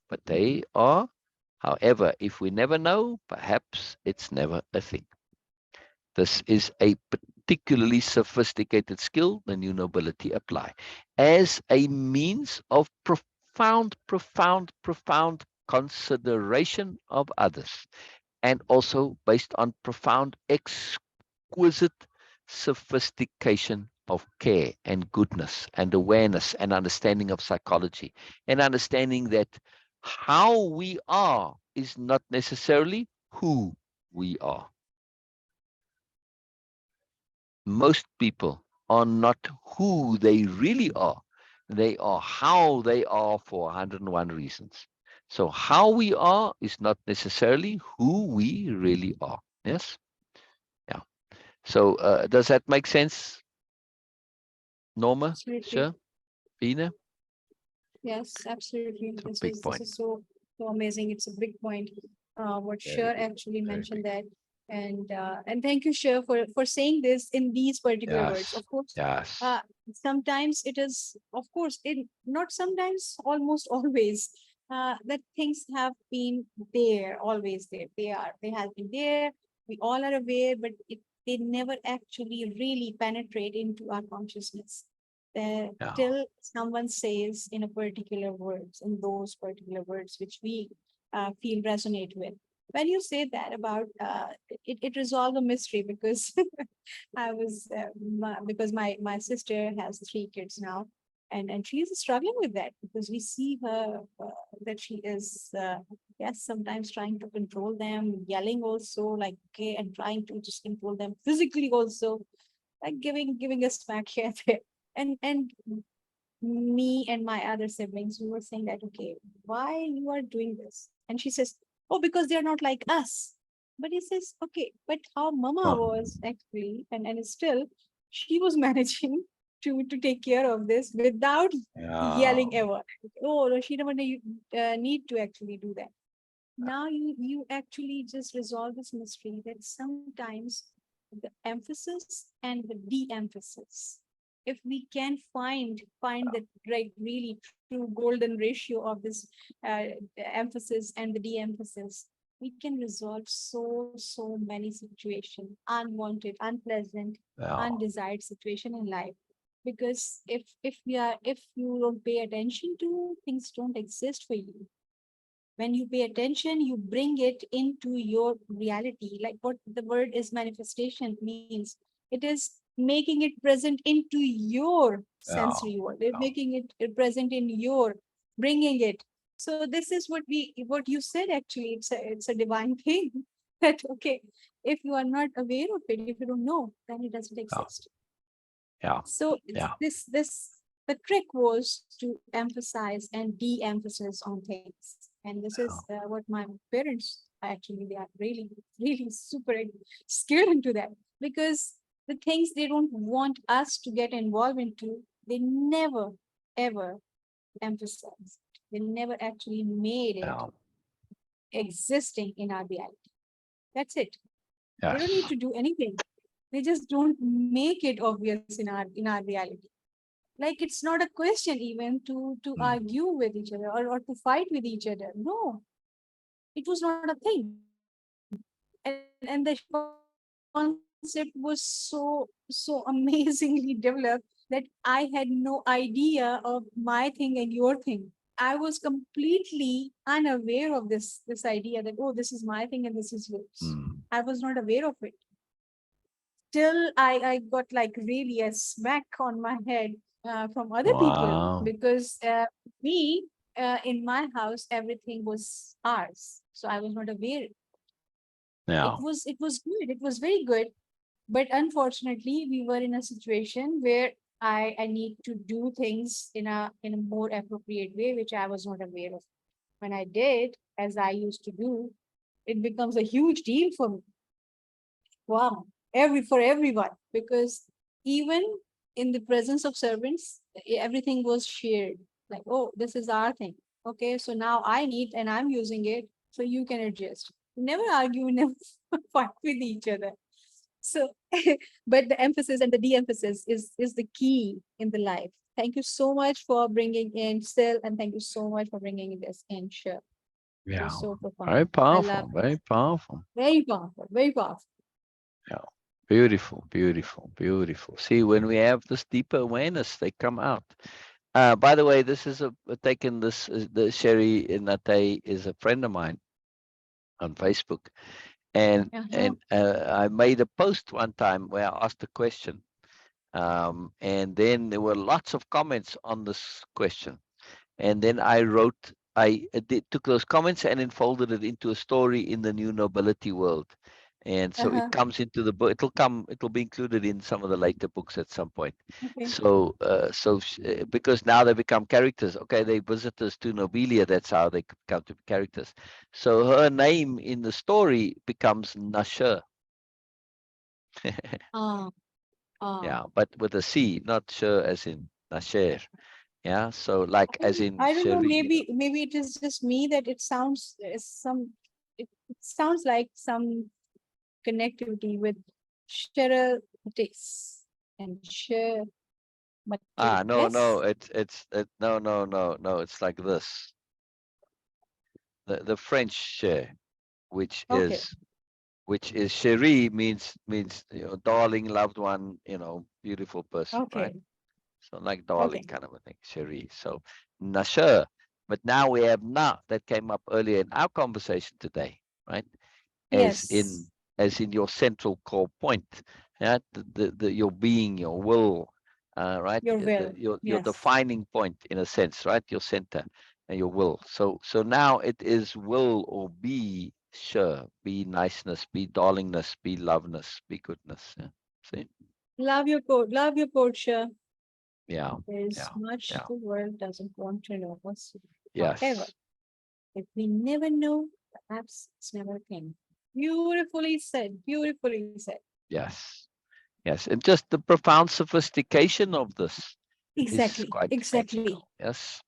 but they are. However, if we never know, perhaps it's never a thing. This is a particularly sophisticated skill the new nobility apply as a means of profound consideration of others, and also based on profound, exquisite sophistication of care and goodness and awareness and understanding of psychology, and understanding that how we are is not necessarily who we are. Most people are not who they really are. They are how they are for 101 reasons. So how we are is not necessarily who we really are. Yes? Yeah. So does that make sense, Norma? Absolutely. Sure. Beena? Yes, absolutely. It's a This big is point. so amazing. It's a big point. What Very Cher big. actually Very big. mentioned that, and thank you, Cher, for saying this in these particular words. Yes. Of course, Yes. uh, sometimes it is, of course, it not sometimes, almost always. That things have been there, always there. They have been there. We all are aware, but they never actually really penetrate into our consciousness Yeah. till someone says in a particular words, in those particular words which we feel resonate with. When you say that about it resolved a mystery because I was because my sister has 3 kids now, and she's struggling with that because we see her that she is yes, sometimes trying to control them, yelling also, like, okay, and trying to just control them physically also, like giving a smack here and there. And me and my other siblings, we were saying that, okay, why you are doing this? And she says, oh, because they're not like us. But he says, okay, but how mama Oh, was actually, and still she was managing to take care of this without yeah. yelling ever. Oh, no, she never need to actually do that. Now you actually just resolve this mystery that sometimes the emphasis and the de-emphasis, if we can find the right really true golden ratio of this uh, emphasis and the de-emphasis, we can resolve so many situations, unwanted, unpleasant, Yeah. undesired situation in life. Because if you don't pay attention to, things don't exist for you. When you pay attention, you bring it into your reality. Like what the word is manifestation means, it is making it present into your Yeah. sensory world. They're Yeah. making it present in your, bringing it. So this is what you said actually. It's a divine thing that okay, if you are not aware of it, if you don't know, then it doesn't Yeah. exist. Yeah. So it's Yeah. this the trick was to emphasize and de-emphasize on things, and this is Yeah. what my parents actually, they are really super skilled into that, because the things they don't want us to get involved into, they never ever emphasize. They never actually made it Yeah. existing in our reality. That's it. They don't need Yes. to do anything. They just don't make it obvious in our reality. Like it's not a question even to Mm. argue with each other, or to fight with each other. No, it was not a thing. And the concept was so amazingly developed that I had no idea of my thing and your thing. I was completely unaware of this idea that, oh, this is my thing and this is yours. Mm. I was not aware of it till I got like really a smack on my head from other people, Wow. because me in my house everything was ours, so I was not aware. Yeah. It was good. It was very good. But unfortunately, we were in a situation where I need to do things in a more appropriate way, which I was not aware of. When I did, as I used to do, it becomes a huge deal for me. Wow, for everyone, because even in the presence of servants, everything was shared. Like, oh, this is our thing. Okay, so now I need and I'm using it, so you can adjust. We never argue, we never fight with each other. So, but the emphasis and the de-emphasis is the key in the life. Thank you so much for bringing in Syl, and thank you so much for bringing this in, Shir. It Yeah, was so very profound. I love powerful, it. very powerful. Very powerful, very powerful. Yeah, beautiful, beautiful, beautiful. See, when we have this deeper awareness, they come out. By the way, this is taken. This the Sherry Nate is a friend of mine on Facebook, and Uh-huh. and I made a post one time where I asked a question, and then there were lots of comments on this question. And then I wrote, took those comments and then folded it into a story in the new nobility world. And so it Uh-huh. comes into the book. It'll be included in some of the later books at some point. Okay. Because now they become characters. Okay, they visitors to Nobelia. That's how they come to be characters. So her name in the story becomes Nasher. Ah, ah. Yeah, but with a C, not sure as in Nasher. Yeah, so like as in I don't know. Cherie. Maybe it is just me that it sounds it sounds like some connectivity with Cheryl Matis and Cher Matis. No, no, no, no, no, no. It's like this. The French share, which Okay. is chérie means darling, loved one, beautiful person, right? Okay. So like Okay. darling kind of a thing, chérie. So Nasher, but now we have na that came up earlier in our conversation today, right? As in Yes. your central core point, yeah, your being, your will, right? Your will. Your Yes. defining point in a sense, right? Your center and your will. So now it is will or be sure, be niceness, be darlingness, be loveness, be goodness. Yeah. See? Love your code. Love your code, Cher. Yeah, There's yeah, much yeah. the world doesn't want to know. However, Yes, if we never know, perhaps it's never came. Beautifully said. Beautifully said. yes, yes. And just the profound sophistication of this is Exactly. quite Exactly. magical. Yes.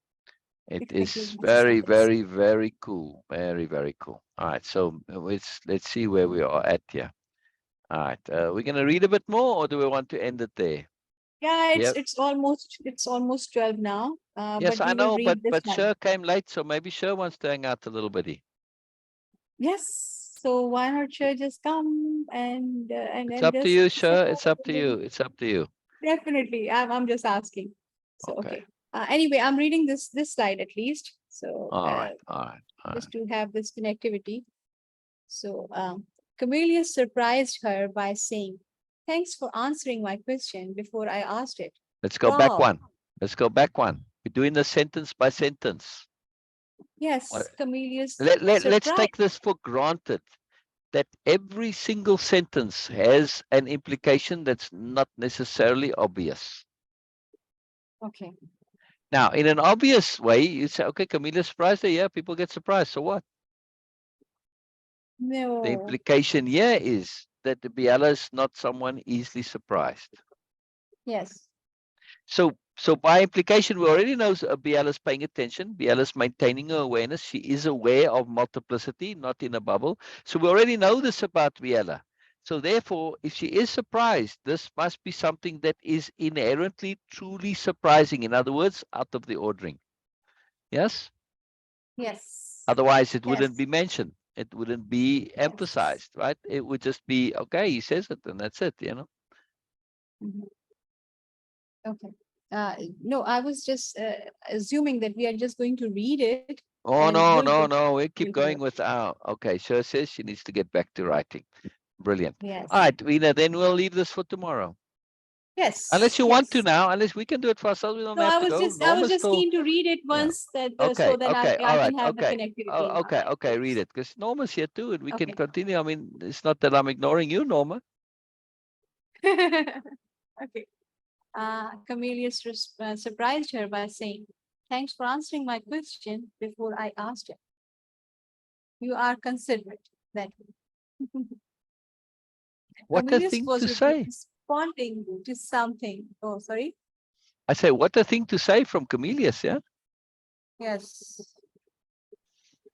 It Exactly. is My sister very, says. very, very cool. Very, very cool. All right. So let's see where we are at here. All right. We're gonna read a bit more, or do we want to end it there? Yeah, Yeah. it's almost 12 now. Yes, But I we will know, but read this one. Sher came late, so maybe Sher wants to hang out a little bitty. Yes. So why not sure just come It's and up to just you, sit Sher. down It's up to and you. then It's up to you. definitely. I'm just asking. So Okay. okay. Anyway, I'm reading this slide at least. So All right. All right. All right. just to have this connectivity. So Comelius surprised her by saying, "Thanks for answering my question before I asked it." Let's go back Wow. one. Let's go back one. We're doing the sentence by sentence. Yes, Comelius Let's surprised. take this for granted that every single sentence has an implication that's not necessarily obvious. Okay. Now, in an obvious way, you say, okay, Camila surprised her. Yeah, people get surprised. So what? The No. implication here is that the Biella is not someone easily surprised. Yes. So by implication, we already know Biella is paying attention. Biella is maintaining her awareness. She is aware of multiplicity, not in a bubble. So we already know this about Biella. So therefore, if she is surprised, this must be something that is inherently truly surprising. In other words, out of the ordering. Yes? Yes. Otherwise, it wouldn't Yes. be mentioned. It wouldn't be Yes. emphasized, right? It would just be, okay, he says it and that's it. Mhm. Okay. No, I was just assuming that we are just going to read it Oh, and no, we'll no, go no. We we'll keep hear. going with our, okay, Sher says she needs to get back to writing. Brilliant. All Yes. right, Veena, then we'll leave this for tomorrow. Unless Yes. you want to Yes. now, unless we can do it for ourselves, we don't No, have to go. I was Norma's just still, keen to read it yeah. once that Okay, so then okay, all I right, can have the okay. connectivity in Oh, my okay, mind. okay, read Yes. it. Because Norma's here too, and we can Okay. continue. I mean, it's not that I'm ignoring you, Norma. Okay. Comelius surprised her by saying, "Thanks for answering my question before I asked it. You are considerate that way." What a Comelius thing was to say. responding to something. Oh, sorry. I say, what a thing to say from Comelius, yeah? Yes.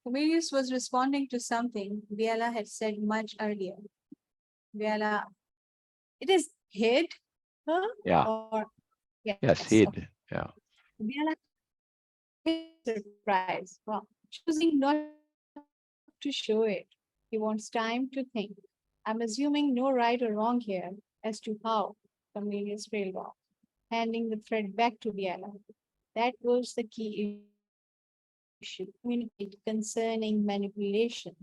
Comelius was responding to something Biella had said much earlier. Biella, it is hid, huh? Yeah. Or yes, Yes, okay. hid. Yeah. Biella surprise. Wow. Choosing not to show it. He wants time to think. I'm assuming no right or wrong here as to how Cornelius trailed off, handing the thread back to Biella. That was the key issue. Communicate concerning manipulation.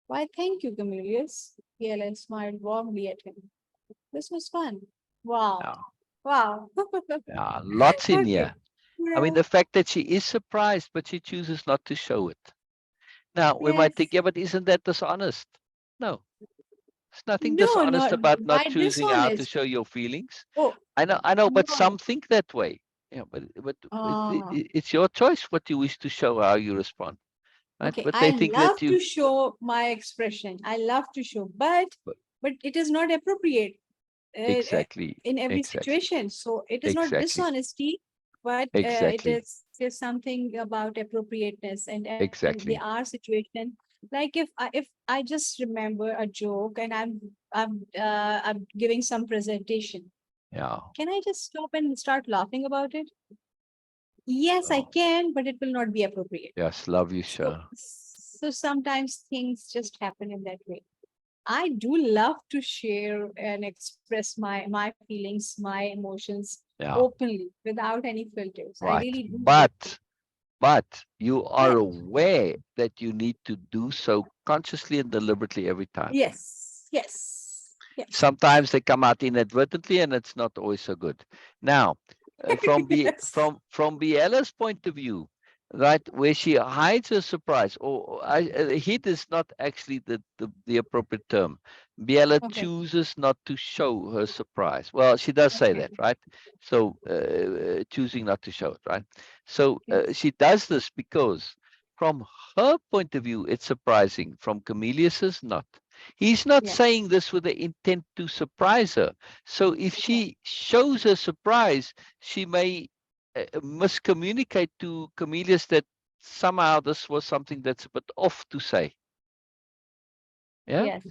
Why, thank you, Cornelius. Biella smiled warmly at him. This was fun. Wow. Yeah. Wow. Yeah. Lots in Okay. here. I Yeah. mean, the fact that she is surprised, but she chooses not to show it. Now, we might think, Yes. yeah, but isn't that dishonest? No, there's nothing No, dishonest not about not why choosing how to dishonest. show your feelings. Oh, I know, but some no. think that way. Yeah, but Uh, it's your choice what you wish to show, how you respond, right? okay. But I they think love that you, to show my expression. I love to show, but it is not appropriate exactly, in every exactly, situation. So it is not exactly, dishonesty, but exactly, it is something about appropriateness, and there exactly. are situations like if I just remember a joke and I'm giving some presentation. Yeah. Can I just stop and start laughing about it? Yes, I Oh, can, but it will not be appropriate. yes, love you, So, sure. so sometimes things just happen in that way. I do love to share and express my feelings, my emotions Yeah, openly without any filters. I right. really do love to. But you are But aware that you need to do so consciously and deliberately every time. yes, yes, yes, Sometimes they come out inadvertently, and it's not always so good. Now, yes. from Biella's point of view, right, where she hides her surprise, or hid is not actually the appropriate term. Biella Okay, chooses not to show her surprise. Well, she does say okay, that, right? So choosing not to show it, right? So yes, she does this because, from her point of view, it's surprising. From Comelius's, not. He's not yes. saying this with the intent to surprise her. So if Okay, she shows her surprise, she may miscommunicate to Comelius that somehow this was something that's a bit off to say. Yeah, yes,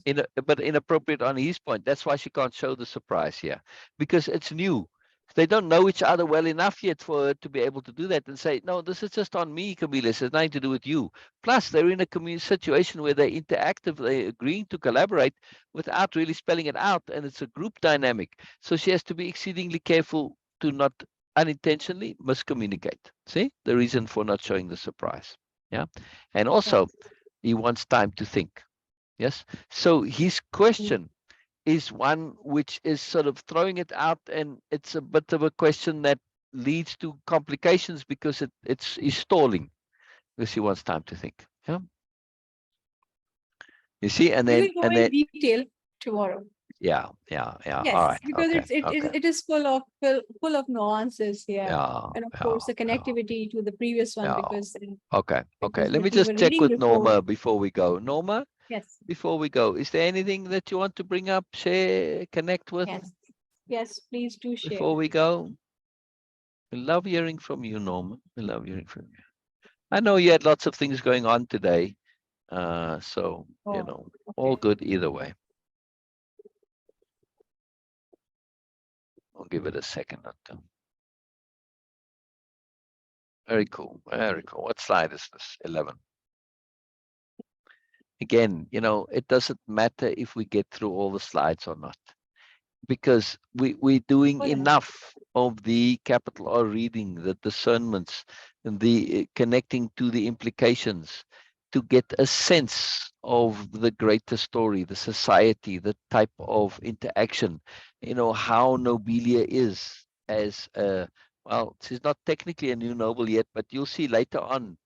but inappropriate on his point. That's why she can't show the surprise here, because it's new. They don't know each other well enough yet for her to be able to do that and say, no, this is just on me, Camillus. It's nothing to do with you. Plus, they're in a situation where they're interactive, they're agreeing to collaborate without really spelling it out, and it's a group dynamic. So she has to be exceedingly careful to not unintentionally miscommunicate. See the reason for not showing the surprise. Yeah, and also yes. he wants time to think. Yes. So his question is one which is sort of throwing it out, and it's a bit of a question that leads to complications because it's he's stalling because he wants time to think. Yeah. You see, We will go and in then detail tomorrow. yeah, yeah, yeah. All Yes, right. because Okay. Okay. it is full of nuances here, Yeah. and of Yeah. course the Yeah. connectivity to the previous one Yeah. Okay. Okay. because Let what me we just were check reading with before. Norma before we go. Norma, Yes, before we go, is there anything that you want to bring up, share, connect with yes, yes. Please do share. before we go? We love hearing from you, Norma. We love hearing from you. I know you had lots of things going on today, so Oh, all okay. good either way. I'll give it a second or two. Very cool. Very cool. What slide is this? 11. Again, it doesn't matter if we get through all the slides or not, because we're doing What else? enough of the capital R reading, the discernments, and the connecting to the implications to get a sense of the greater story, the society, the type of interaction, how Nobelia is as a, well, she's not technically a new noble yet, but you'll see later on,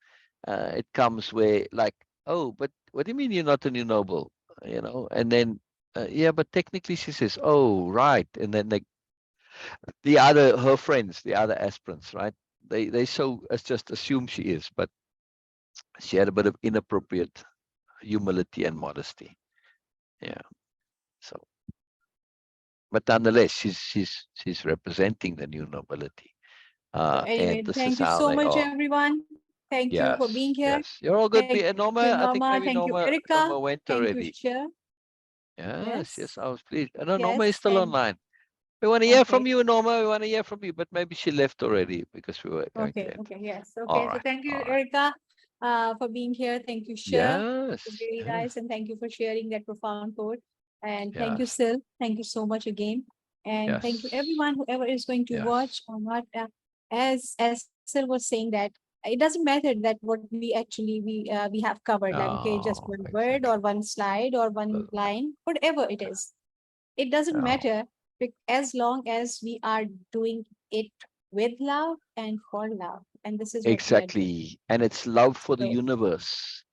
it comes where like, oh, but what do you mean you're not a new noble? And then Yeah, but technically she says, oh, right. And then her friends, the other aspirants, right? They so as just assume she is, but she had a bit of inappropriate humility and modesty. Yeah. So, but nonetheless, she's representing the new nobility. So And anyway, this is thank you how so they much, are. everyone. Thank you for being Yes, here. yes. You're all good. Thank you, Norma, I Norma. think Thank maybe you, Erica. Norma went Thank you, already. Cher. Yes, Yes, yes, I was pleased. No, Norma is yes, still and online. We want to hear okay. from you, Norma. We want to hear from you, but maybe she left already because we were going to Okay, end. okay, yes. All Okay, so right, thank you, all right. Erica, for being here. Thank you, Shir. It was Yes, really yes, nice. And thank you for sharing that profound quote. And thank you, yes, Syl. Thank you so much again. And thank you, yes, everyone, whoever is going to yes. watch or not. As Syl was saying that it doesn't matter that what we actually we have covered, like okay, just one Oh, word or exactly. one slide or one Uh, line, whatever it is. It doesn't Oh, matter as long as we are doing it with love and for love. And this is what we are doing. exactly. And it's love for the So universe,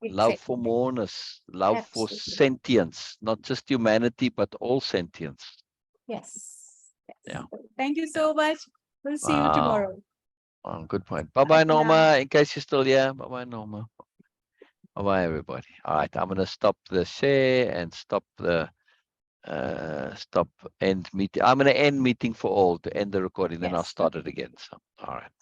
love for exactly. moreness, love for Absolutely. sentience, not just humanity, but all sentience. Yes. Yeah, Yes. So thank you yeah. so much. We'll see you Wow. tomorrow. Good point. Bye Bye bye, for now. Norma. In case you're still here, bye bye, Norma. Bye bye, everybody. All right, I'm gonna stop the share and stop end meeting. I'm gonna end meeting for all to end the recording. Then I'll Yes. start Okay. it again. So, all right.